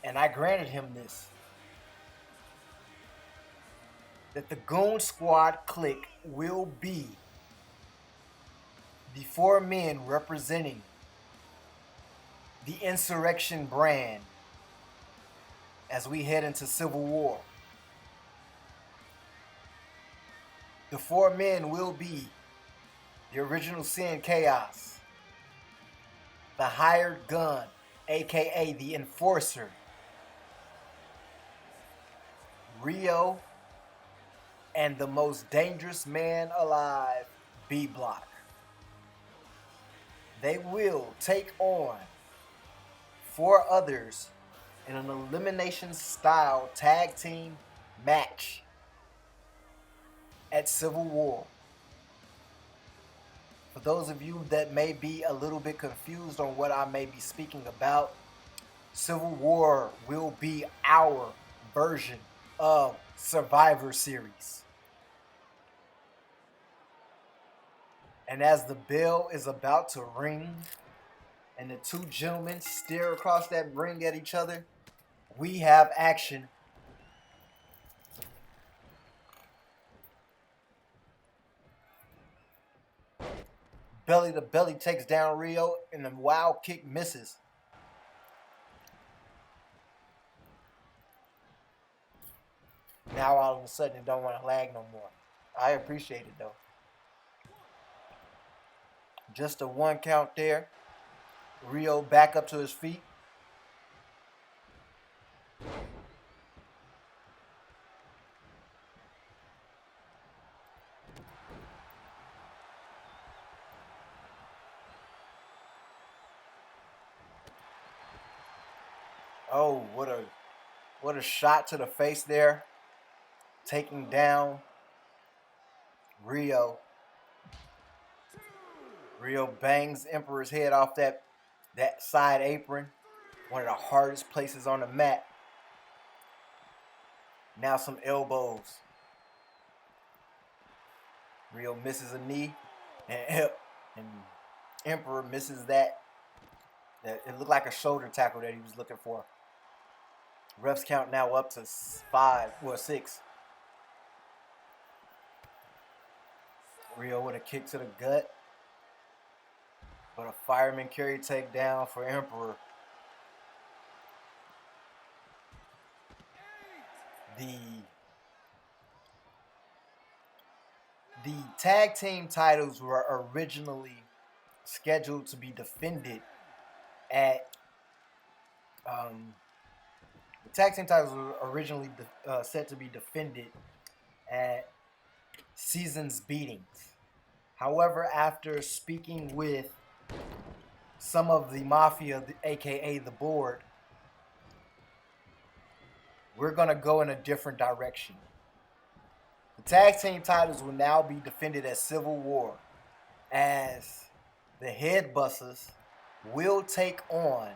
and I granted him this, that the Goon Squad clique will be the four men representing the Insurrextion brand as we head into Civil War. The four men will be the Original Sin Chaos, the Hired Gun, aka the Enforcer, Rio, and the most dangerous man alive, B-Block. They will take on four others in an elimination style tag team match at Civil War. For those of you that may be a little bit confused on what I may be speaking about, Civil War will be our version of Survivor Series. And as the bell is about to ring and the two gentlemen stare across that ring at each other, we have action. Belly to belly takes down Rio, and the wild kick misses. Now all of a sudden it don't want to lag no more. I appreciate it though. Just a 1 count there. Rio back up to his feet. Oh, what a shot to the face there. Taking down Rio. Rio bangs Emperor's head off that side apron. One of the hardest places on the mat. Now some elbows. Rio misses a knee. And Emperor misses that. It looked like a shoulder tackle that he was looking for. Refs count now up to 6. Rio with a kick to the gut. But a fireman carry takedown for Emperor. The tag team titles were originally scheduled to be defended at the tag team titles were originally set to be defended at Seasons Beatings. However, after speaking with some of the mafia, aka the board, we're going to go in a different direction. The tag team titles will now be defended at Civil War, as the Headbusters will take on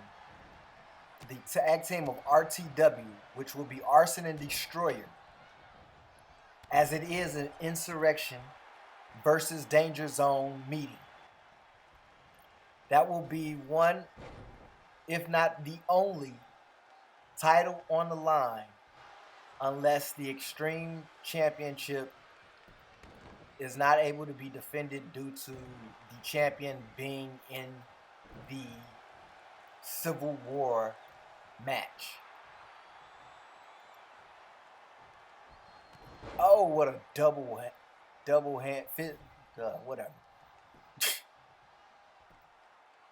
the tag team of RTW, which will be Arson and Destroyer, as it is an Insurrextion versus Danger Zone meeting. That will be one, if not the only, title on the line, unless the Extreme Championship is not able to be defended due to the champion being in the Civil War match. Oh, what a double hand fit, whatever.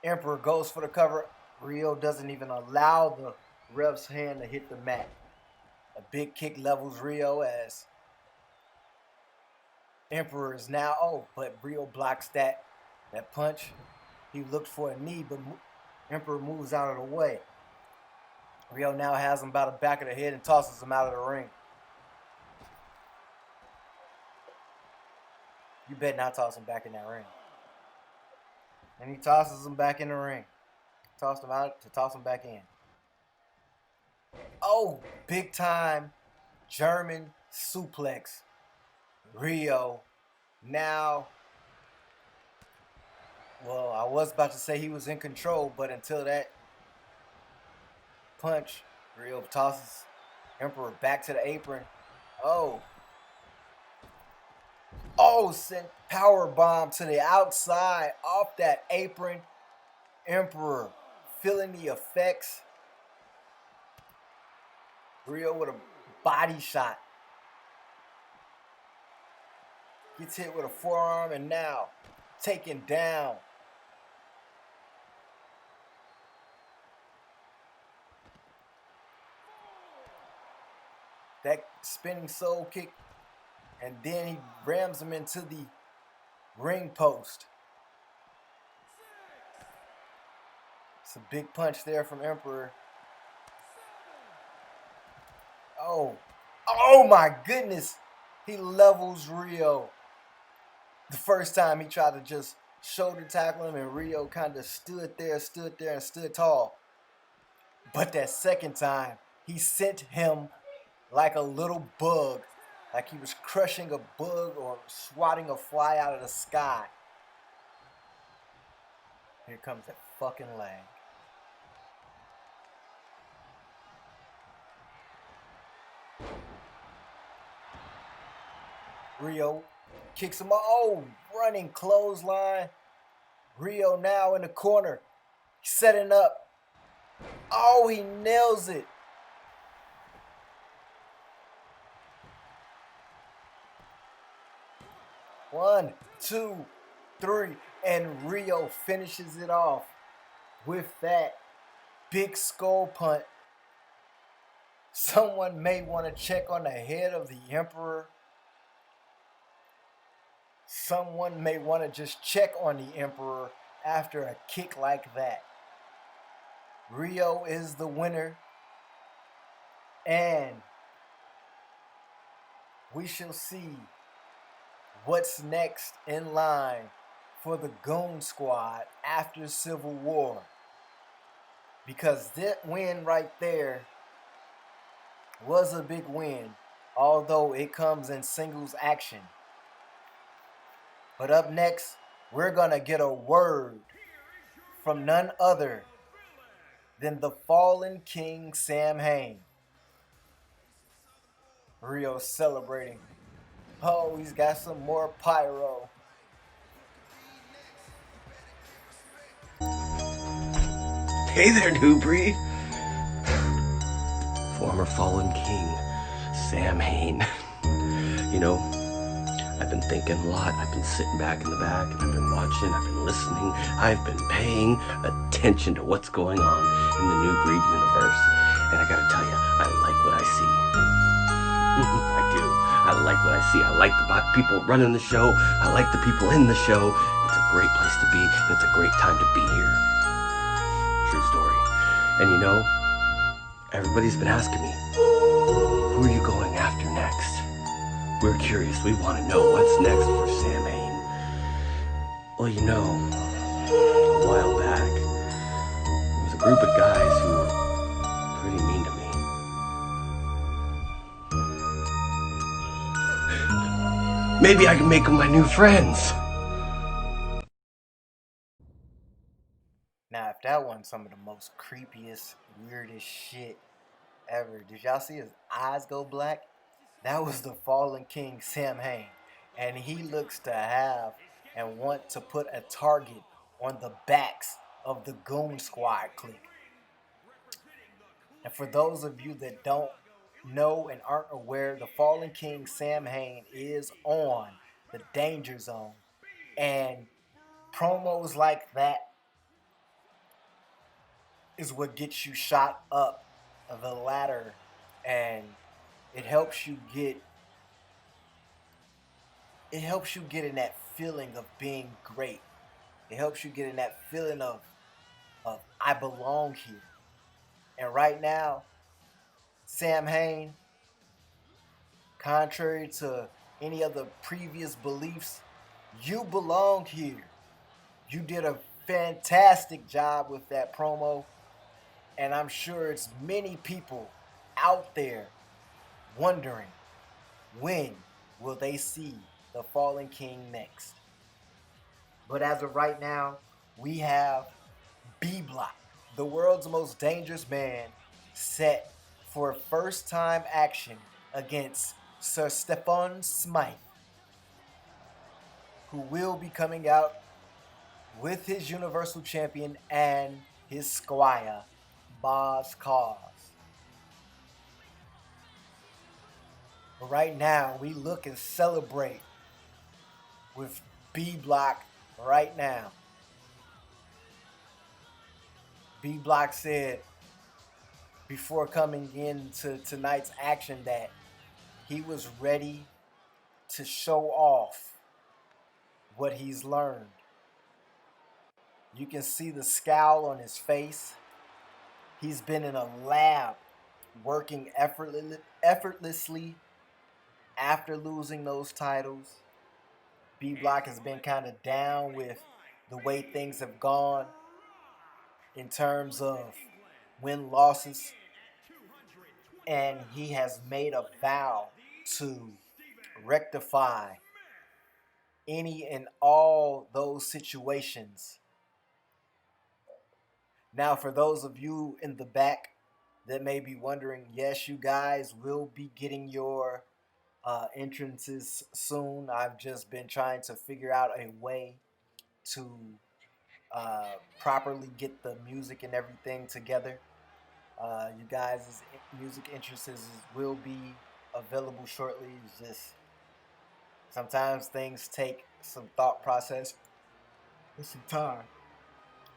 Emperor goes for the cover. Rio doesn't even allow the ref's hand to hit the mat. A big kick levels Rio as Emperor is now, but Rio blocks that punch. He looked for a knee, but Emperor moves out of the way. Rio now has him by the back of the head and tosses him out of the ring. You better not toss him back in that ring. And he tosses him back in the ring. Tossed him out to toss him back in. Oh, big time German suplex. Rio now, well, I was about to say he was in control, but until that punch, Rio tosses Emperor back to the apron. Sent power bomb to the outside off that apron. Emperor feeling the effects. Rio with a body shot. Gets hit with a forearm and now taken down. That spinning soul kick, and then he rams him into the ring post. It's a big punch there from Emperor. Oh my goodness. He levels Rio. The first time he tried to just shoulder tackle him, and Rio kind of stood there and stood tall. But that second time, he sent him like a little bug, like he was crushing a bug or swatting a fly out of the sky. Here comes that fucking lag. Rio kicks him. Oh, running clothesline. Rio now in the corner, setting up. Oh, he nails it. One, two, three, and Rio finishes it off with that big skull punt. Someone may want to check on the head of the Emperor. Someone may want to just check on the Emperor after a kick like that. Rio is the winner, and we shall see what's next in line for the Goon Squad after Civil War. Because that win right there was a big win, although it comes in singles action. But up next, we're going to get a word from none other than the fallen King Sam Hain. Rio celebrating. Oh, he's got some more pyro. Hey there, new breed. Former fallen king, Sam Hain. You know, I've been thinking a lot. I've been sitting back in the back and I've been watching, I've been listening, I've been paying attention to what's going on in the new breed universe. And I gotta tell you, I like what I see. I do. I like what I see. I like the people running the show. I like the people in the show. It's a great place to be, and it's a great time to be here. True story. And you know, everybody's been asking me, who are you going after next? We're curious. We want to know what's next for Sam Hain. Well, you know, a while back, there was a group of guys who were pretty mean to me. Maybe I can make them my new friends. Now, if that wasn't some of the most creepiest, weirdest shit ever, did y'all see his eyes go black? That was the fallen king Sam Hain. And he looks to have and want to put a target on the backs of the Goon Squad clique. And for those of you that don't know and aren't aware, the fallen king Sam Hain is on the Danger Zone. And promos like that is what gets you shot up the ladder, and it helps you get in that feeling of being great. It helps you get in that feeling of I belong here. And right now, Sam Hain, contrary to any of the previous beliefs, you belong here. You did a fantastic job with that promo. And I'm sure it's many people out there wondering, when will they see the Fallen King next? But as of right now, we have B Block, the world's most dangerous man, set for first time action against Sir Stefan Smythe, who will be coming out with his Universal Champion and his squire, Boss Cause. But right now, we look and celebrate with B Block right now. B Block said before coming into tonight's action that he was ready to show off what he's learned. You can see the scowl on his face. He's been in a lab working effortlessly after losing those titles. B Block has been kind of down with the way things have gone in terms of win-losses. And he has made a vow to rectify any and all those situations Now, for those of you in the back that may be wondering, yes, you guys will be getting your entrances soon. I've just been trying to figure out a way to properly get the music and everything together. You guys' music entrances will be available shortly. It's just sometimes things take some thought process and some time.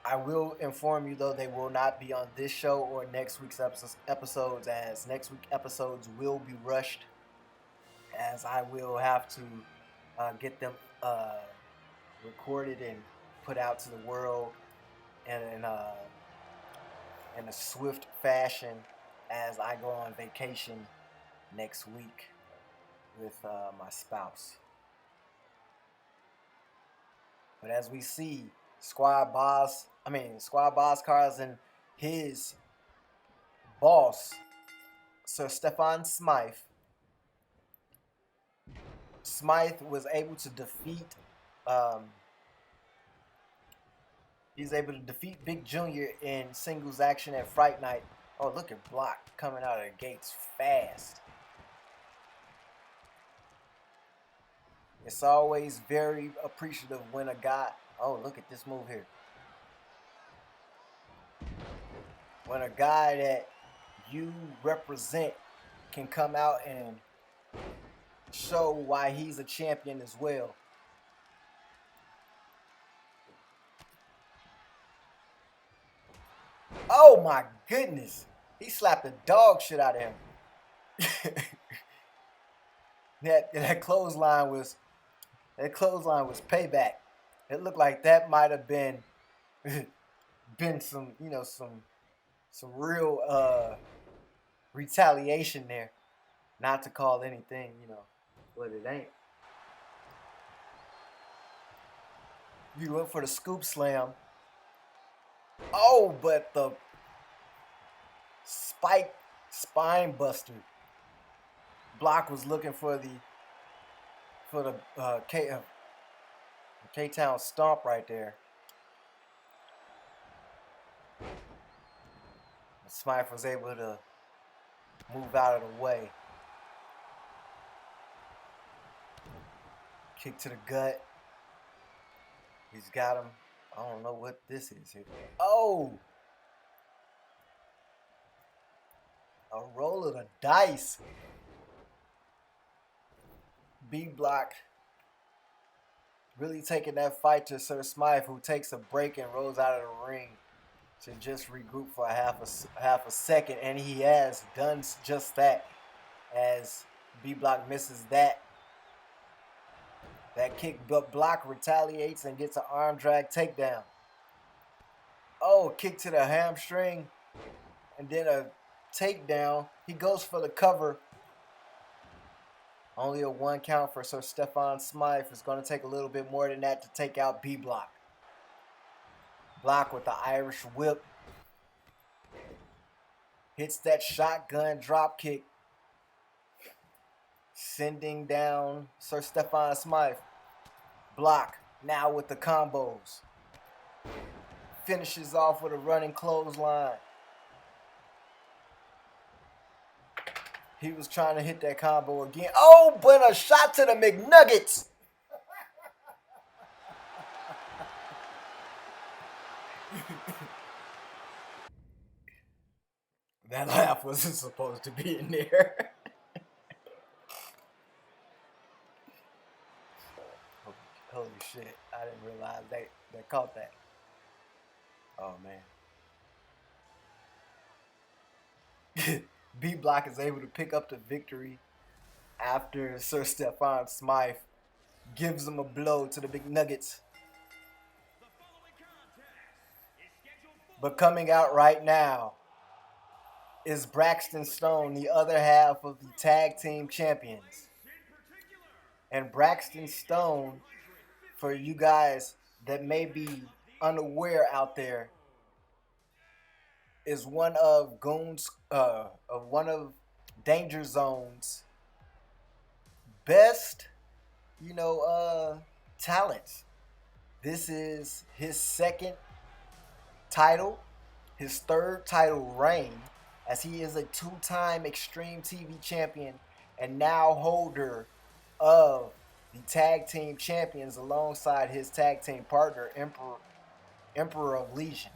I will inform you though, they will not be on this show or next week's episodes, as next week episodes will be rushed, as I will have to get them recorded and put out to the world in a swift fashion as I go on vacation next week with my spouse. But as we see, Squad Boss Cars and his boss, Sir Stefan Smythe was able to defeat he's able to defeat Big Junior in singles action at Fright Night. Oh, look at Block coming out of the gates fast. It's always very appreciative when a guy, oh, look at this move here. When a guy that you represent can come out and show why he's a champion as well. Oh my goodness. He slapped the dog shit out of him. That clothesline was payback. It looked like that might have been some, some real retaliation there. Not to call anything, what it ain't. You went for the scoop slam. Oh, but the spike spine buster. Block was looking for the K-Town stomp right there. Smythe was able to move out of the way. Kick to the gut. He's got him. I don't know what this is here. Oh! A roll of the dice. B-Block really taking that fight to Sir Smythe, who takes a break and rolls out of the ring to just regroup for a half a second. And he has done just that, as B-Block misses that kick, but Block retaliates and gets an arm drag takedown. Oh, kick to the hamstring and then a takedown. He goes for the cover. Only a 1 count for Sir Stefan Smythe. It's going to take a little bit more than that to take out B-Block. Block with the Irish whip. Hits that shotgun drop kick, sending down Sir Stefan Smythe. Block now with the combos. Finishes off with a running clothesline. He was trying to hit that combo again. Oh, but a shot to the McNuggets. That laugh wasn't supposed to be in there. Holy shit, I didn't realize they caught that. Oh, man. B-Block is able to pick up the victory after Sir Stefan Smythe gives him a blow to the McNuggets. But coming out right now is Braxton Stone, the other half of the tag team champions. And Braxton Stone, for you guys that may be unaware out there, is one of Danger Zone's best, talents. This is his second title, his third title reign, as he is a two-time Extreme TV champion and now holder of the tag team champions alongside his tag team partner, Emperor of Legion.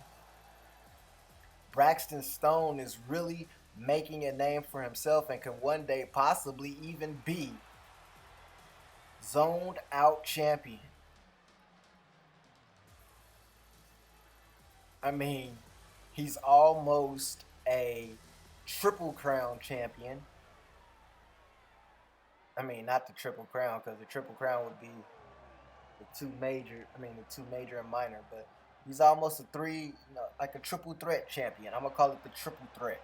Braxton Stone is really making a name for himself and can one day possibly even be zoned out champion. I mean, he's almost a triple crown champion. I mean, not the triple crown, because the triple crown would be the two major and minor, but he's almost a like a triple threat champion. I'm going to call it the triple threat,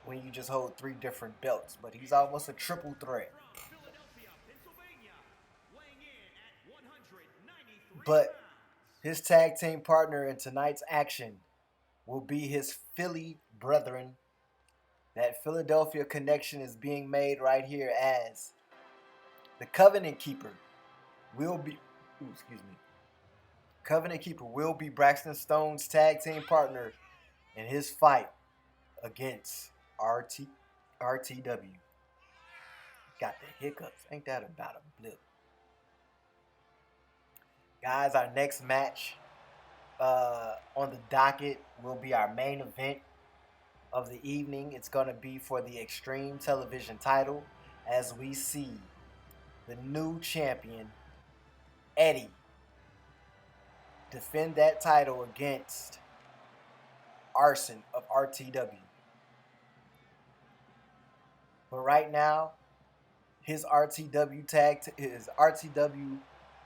when you just hold 3 different belts, but he's almost a triple threat. But his tag team partner in tonight's action will be his Philly brethren. That Philadelphia connection is being made right here, as the Covenant Keeper will be Braxton Stone's tag team partner in his fight against RTW. Got the hiccups. Ain't that about a blip? Guys, our next match on the docket will be our main event of the evening. It's going to be for the Extreme Television title, as we see the new champion, Eddie, defend that title against Arson of RTW. But right now, his RTW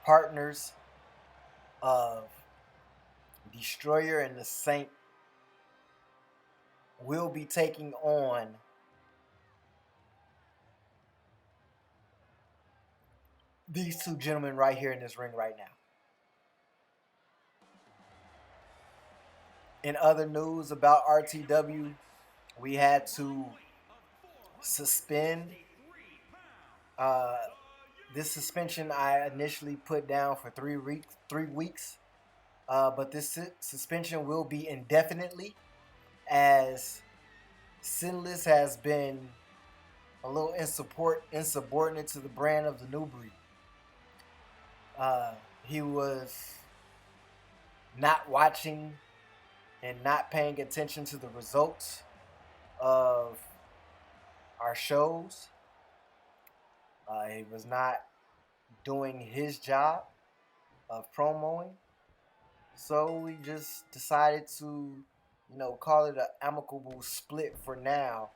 partners of Destroyer and the Saint will be taking on these two gentlemen right here in this ring right now. In other news about RTW, we had to suspend this suspension. I initially put down for 3 weeks, but this suspension will be indefinitely, as Sinless has been a little insubordinate to the brand of the New Breed. He was not watching and not paying attention to the results of our shows. He was not doing his job of promoing. So we just decided to, call it an amicable split for now,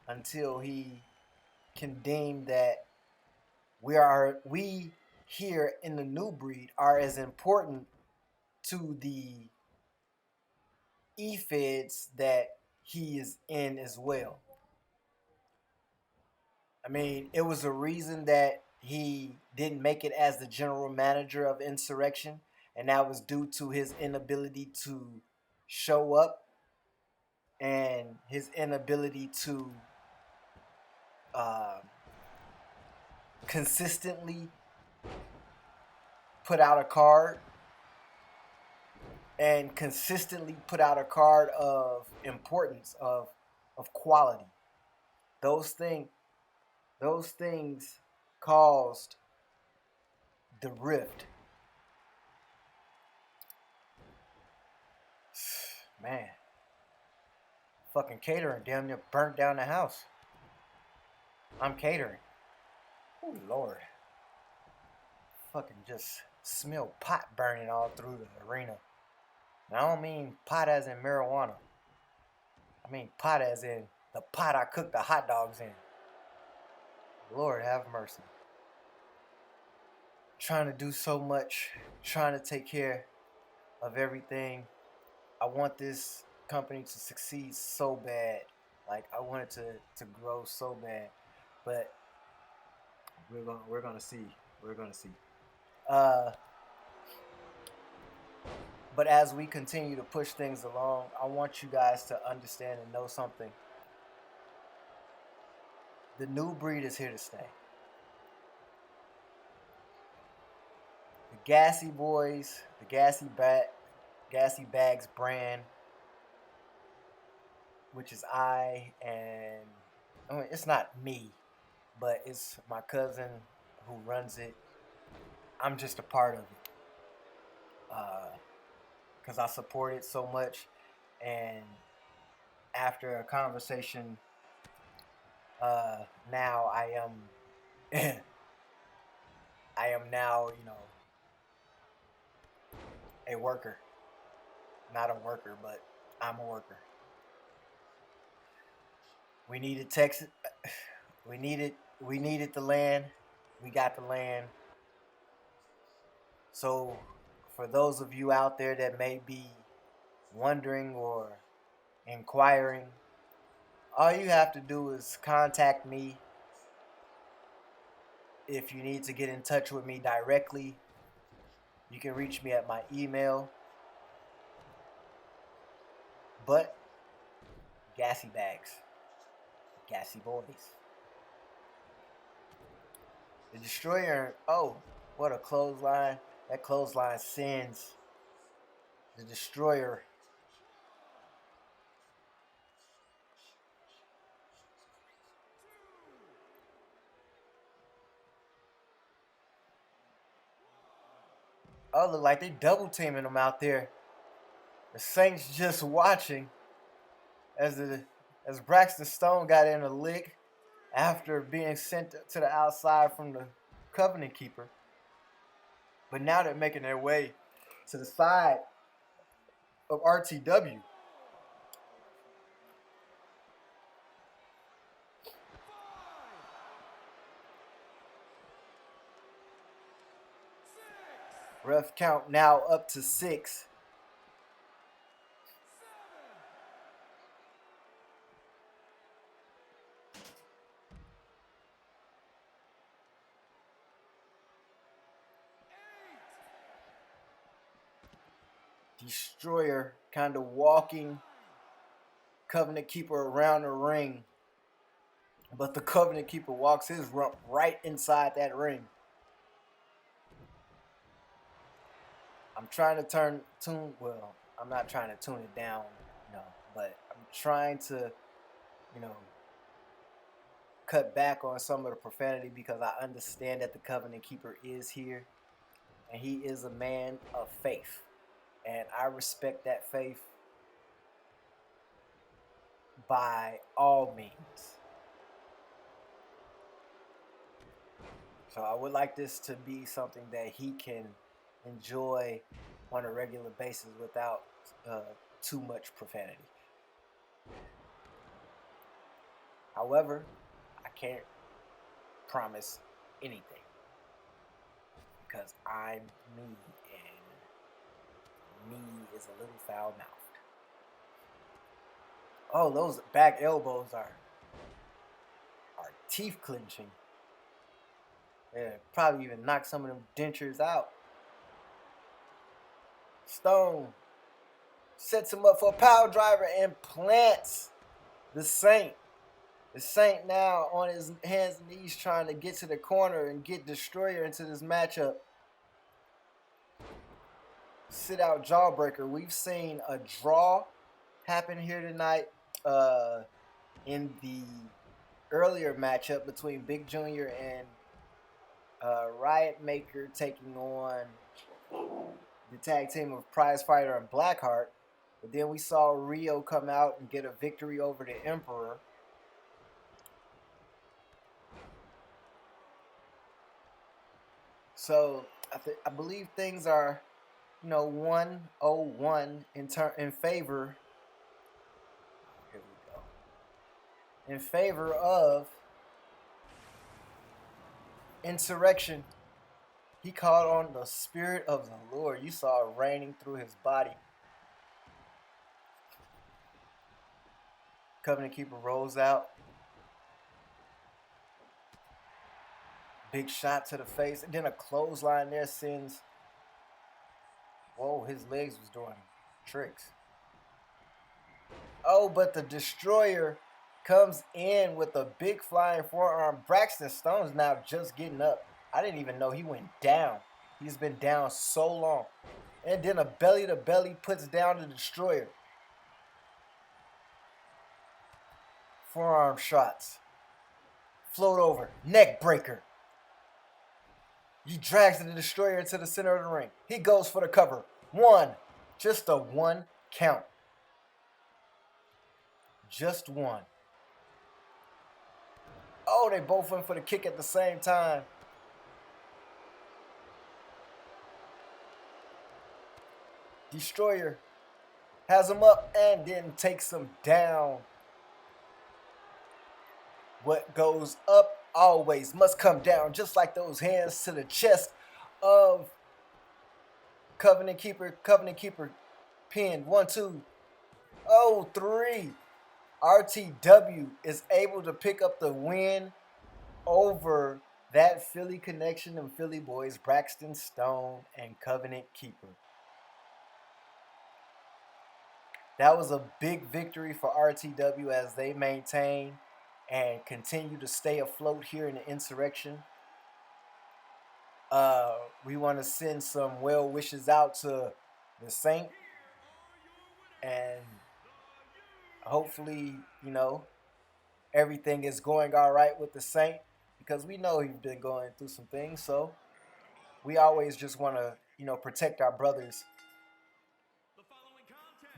until he can deem that we here in the New Breed are as important to the E-Feds that he is in as well. I mean, it was a reason that he didn't make it as the general manager of Insurrextion, and that was due to his inability to show up and his inability to consistently put out a card, and consistently put out a card of importance, of quality. Those things caused the rift. Man, fucking catering damn near burnt down the house. I'm catering. Oh Lord. Fucking just smell pot burning all through the arena. And I don't mean pot as in marijuana. I mean pot as in the pot I cook the hot dogs in. Lord have mercy. Trying to do so much, trying to take care of everything. I want this company to succeed so bad. Like, I want it to grow so bad. But we're gonna see. We're gonna see. But as we continue to push things along, I want you guys to understand and know something. The New Breed is here to stay. The Gassy Boys, the Gassy Bags brand which is I mean, it's not me, but it's my cousin who runs it. I'm just a part of it because I support it so much. And after a conversation, now I am, I am now, a worker. Not a worker, but I'm a worker. We needed Texas. We needed the land. We got the land. So for those of you out there that may be wondering or inquiring, all you have to do is contact me. If you need to get in touch with me directly, you can reach me at my email. But gassy bags, gassy boys. The destroyer. Oh, what a clothesline! That clothesline sends the destroyer. Oh, look like they double teaming him out there. The Saints just watching as as Braxton Stone got in a lick after being sent to the outside from the Covenant Keeper. But now they're making their way to the side of RTW. Ref count now up to 6. Destroyer kind of walking Covenant Keeper around the ring. But the Covenant Keeper walks his rump right inside that ring. I'm trying to I'm not trying to tune it down, but I'm trying to, cut back on some of the profanity because I understand that the Covenant Keeper is here and he is a man of faith. And I respect that faith by all means. So I would like this to be something that he can enjoy on a regular basis without too much profanity. However, I can't promise anything because I'm me and me is a little foul-mouthed. Oh, those back elbows are teeth clenching. Yeah, probably even knock some of them dentures out. Stone sets him up for a power driver and plants the Saint. The Saint now on his hands and knees trying to get to the corner and get Destroyer into this matchup. Sit out jawbreaker. We've seen a draw happen here tonight in the earlier matchup between Big Jr. and Riot Maker taking on the tag team of Prize Fighter and Blackheart. But then we saw Rio come out and get a victory over the Emperor. So I believe things are, 1-0-1 in favor. Here we go. In favor of Insurrextion. He called on the Spirit of the Lord. You saw it raining through his body. Covenant Keeper rolls out. Big shot to the face. And then a clothesline there sends. Whoa, his legs was doing tricks. Oh, but the Destroyer comes in with a big flying forearm. Braxton Stone's now just getting up. I didn't even know he went down. He's been down so long. And then a belly-to-belly puts down the Destroyer. Forearm shots. Float over. Neck breaker. He drags the Destroyer into the center of the ring. He goes for the cover. One. Just a one count. Just one. Oh, they both went for the kick at the same time. Destroyer has him up and then takes him down. What goes up always must come down, just like those hands to the chest of Covenant Keeper. Covenant Keeper pinned. 1, 2. Oh, 3. RTW is able to pick up the win over that Philly connection and Philly boys, Braxton Stone and Covenant Keeper. That was a big victory for RTW as they maintain and continue to stay afloat here in the Insurrextion. We want to send some well wishes out to the Saint, and hopefully, everything is going all right with the Saint, because we know he's been going through some things. So we always just want to, protect our brothers,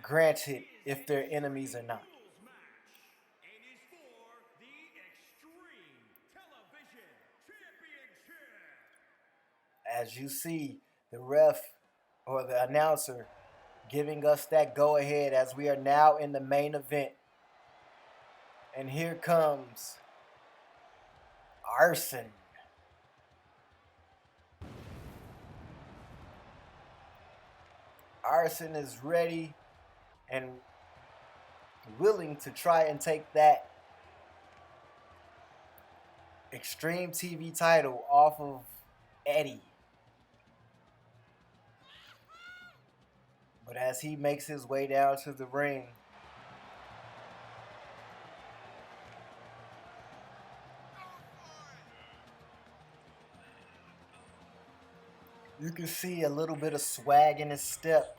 granted if they're enemies or not. As you see, the ref or the announcer giving us that go ahead as we are now in the main event. And here comes Arson. Arson is ready and willing to try and take that Extreme TV title off of Eddie. But as he makes his way down to the ring, you can see a little bit of swag in his step.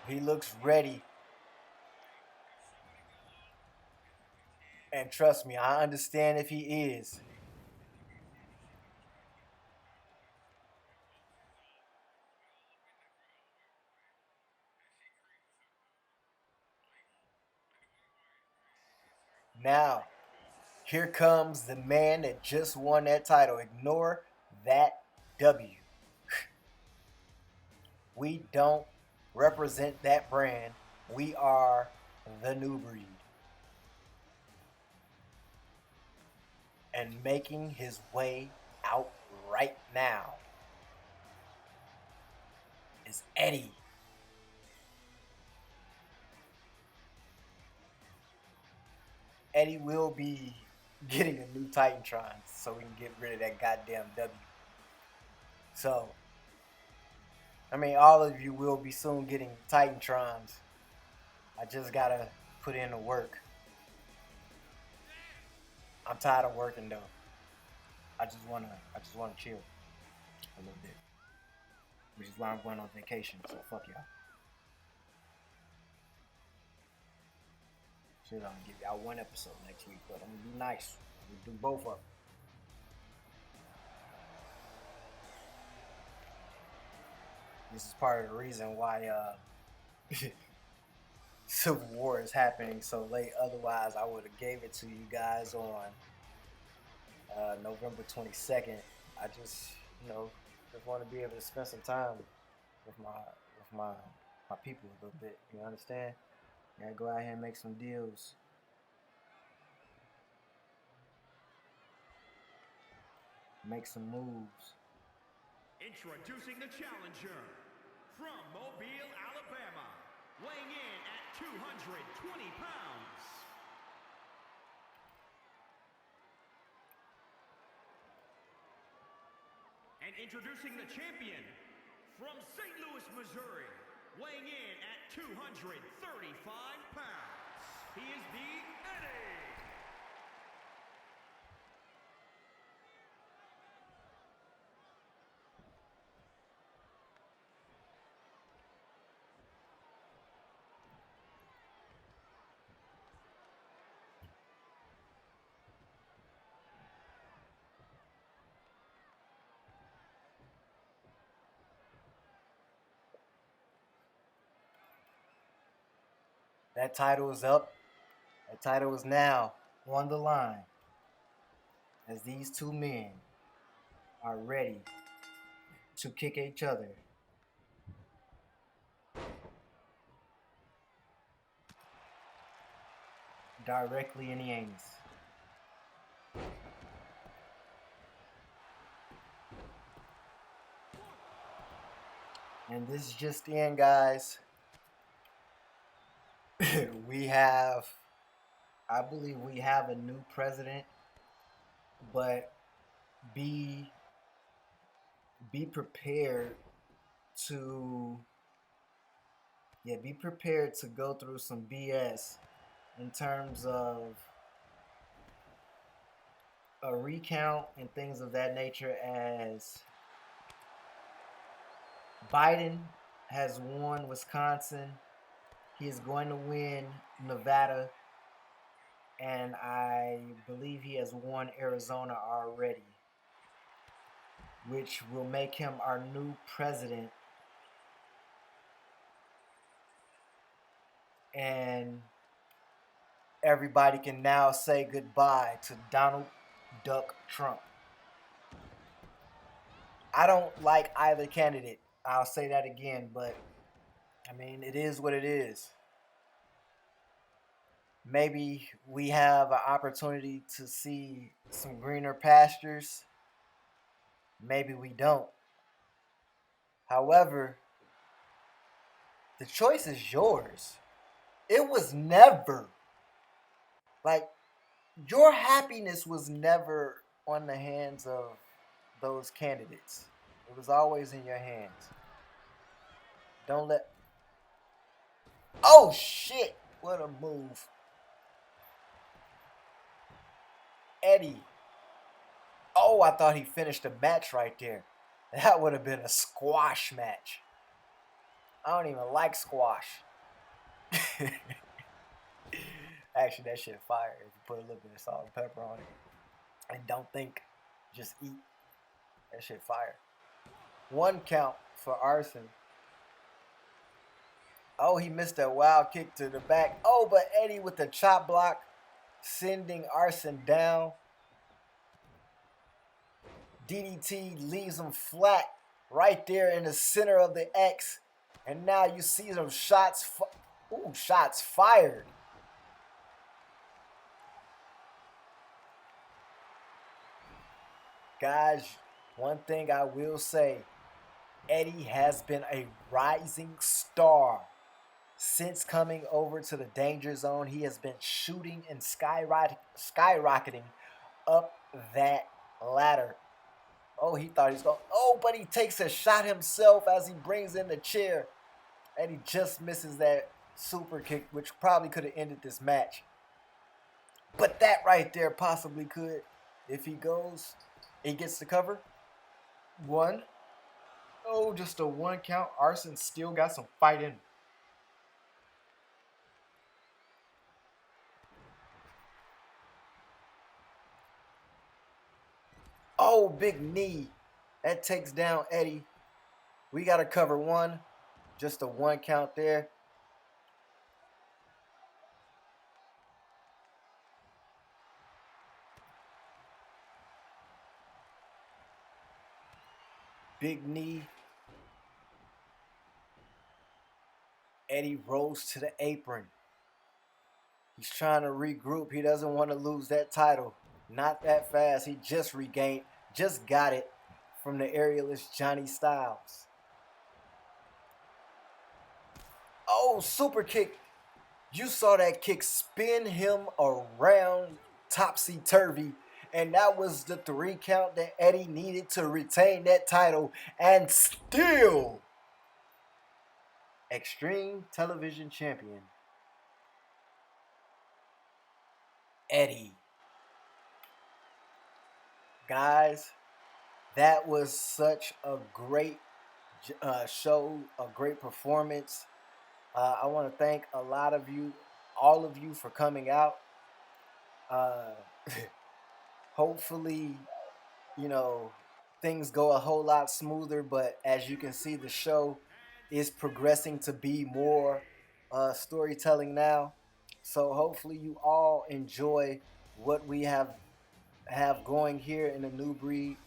He looks ready. And trust me, I understand if he is. Now, here comes the man that just won that title. Ignore that W. We don't represent that brand. We are the new breed. And making his way out right now is Eddie. Eddie will be getting a new Titantron so we can get rid of that goddamn W. So, all of you will be soon getting Titantrons. I just gotta put in the work. I'm tired of working though. I just wanna chill a little bit. Which is why I'm going on vacation, so fuck y'all. Shit, I'm gonna give y'all one episode next week, but I'm gonna be nice. I'm gonna do both of them. This is part of the reason why Civil War is happening so late. Otherwise, I would have gave it to you guys on November 22nd. I just want to be able to spend some time with my people a little bit. You understand? Gotta go out here and make some deals. Make some moves. Introducing the challenger from Mobile, Alabama, weighing in at 220 pounds. And introducing the champion from St. Louis, Missouri, weighing in at 235 pounds. He is the Eddie. That title is up. That title is now on the line as these two men are ready to kick each other directly in the anus. And this just in, guys. I believe we have a new president, but be prepared to be prepared to go through some BS in terms of a recount and things of that nature, as Biden has won Wisconsin. He is going to win Nevada, and I believe he has won Arizona already, which will make him our new president. And everybody can now say goodbye to Donald Duck Trump. I don't like either candidate. I'll say that again, but I mean, it is what it is. Maybe we have an opportunity to see some greener pastures. Maybe we don't. However, the choice is yours. It was never, like, your happiness was never on the hands of those candidates. It was always in your hands. Don't let... Oh, shit! What a move. Eddie. Oh, I thought he finished the match right there. That would have been a squash match. I don't even like squash. Actually, that shit fire if you put a little bit of salt and pepper on it. And don't think, just eat. That shit fire. 1 count for Arson. Oh, he missed that wild kick to the back. Oh, but Eddie with the chop block, sending Arson down. DDT leaves him flat right there in the center of the X. And now you see some shots. Shots fired. Guys, one thing I will say, Eddie has been a rising star. Since coming over to the Danger Zone, he has been shooting and skyrocketing up that ladder. Oh, he thought he's going... Oh, but he takes a shot himself as he brings in the chair. And he just misses that super kick, which probably could have ended this match. But that right there possibly could. If he goes, he gets the cover. 1. Oh, just a 1 count. Arson still got some fight in him. Oh, big knee. That takes down Eddie. We got to cover 1. Just a 1 count there. Big knee. Eddie rolls to the apron. He's trying to regroup. He doesn't want to lose that title. Not that fast. He just got it from the aerialist Johnny Styles. Oh, super kick. You saw that kick spin him around topsy-turvy. And that was the 3 count that Eddie needed to retain that title. And still, Extreme Television Champion, Eddie. Guys, that was such a great show, a great performance. I want to thank all of you for coming out. Hopefully, things go a whole lot smoother, but as you can see, the show is progressing to be more storytelling now. So hopefully you all enjoy what we have going here in the New Breed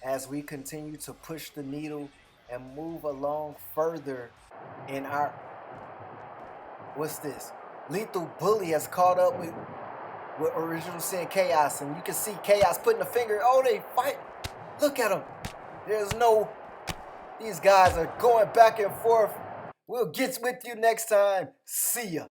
as we continue to push the needle and move along further in our what's this? Lethal Bully has caught up with Original Sin Chaos, and you can see Chaos putting the finger. Oh, they fight. Look at them. These guys are going back and forth. We'll get with you next time. See ya.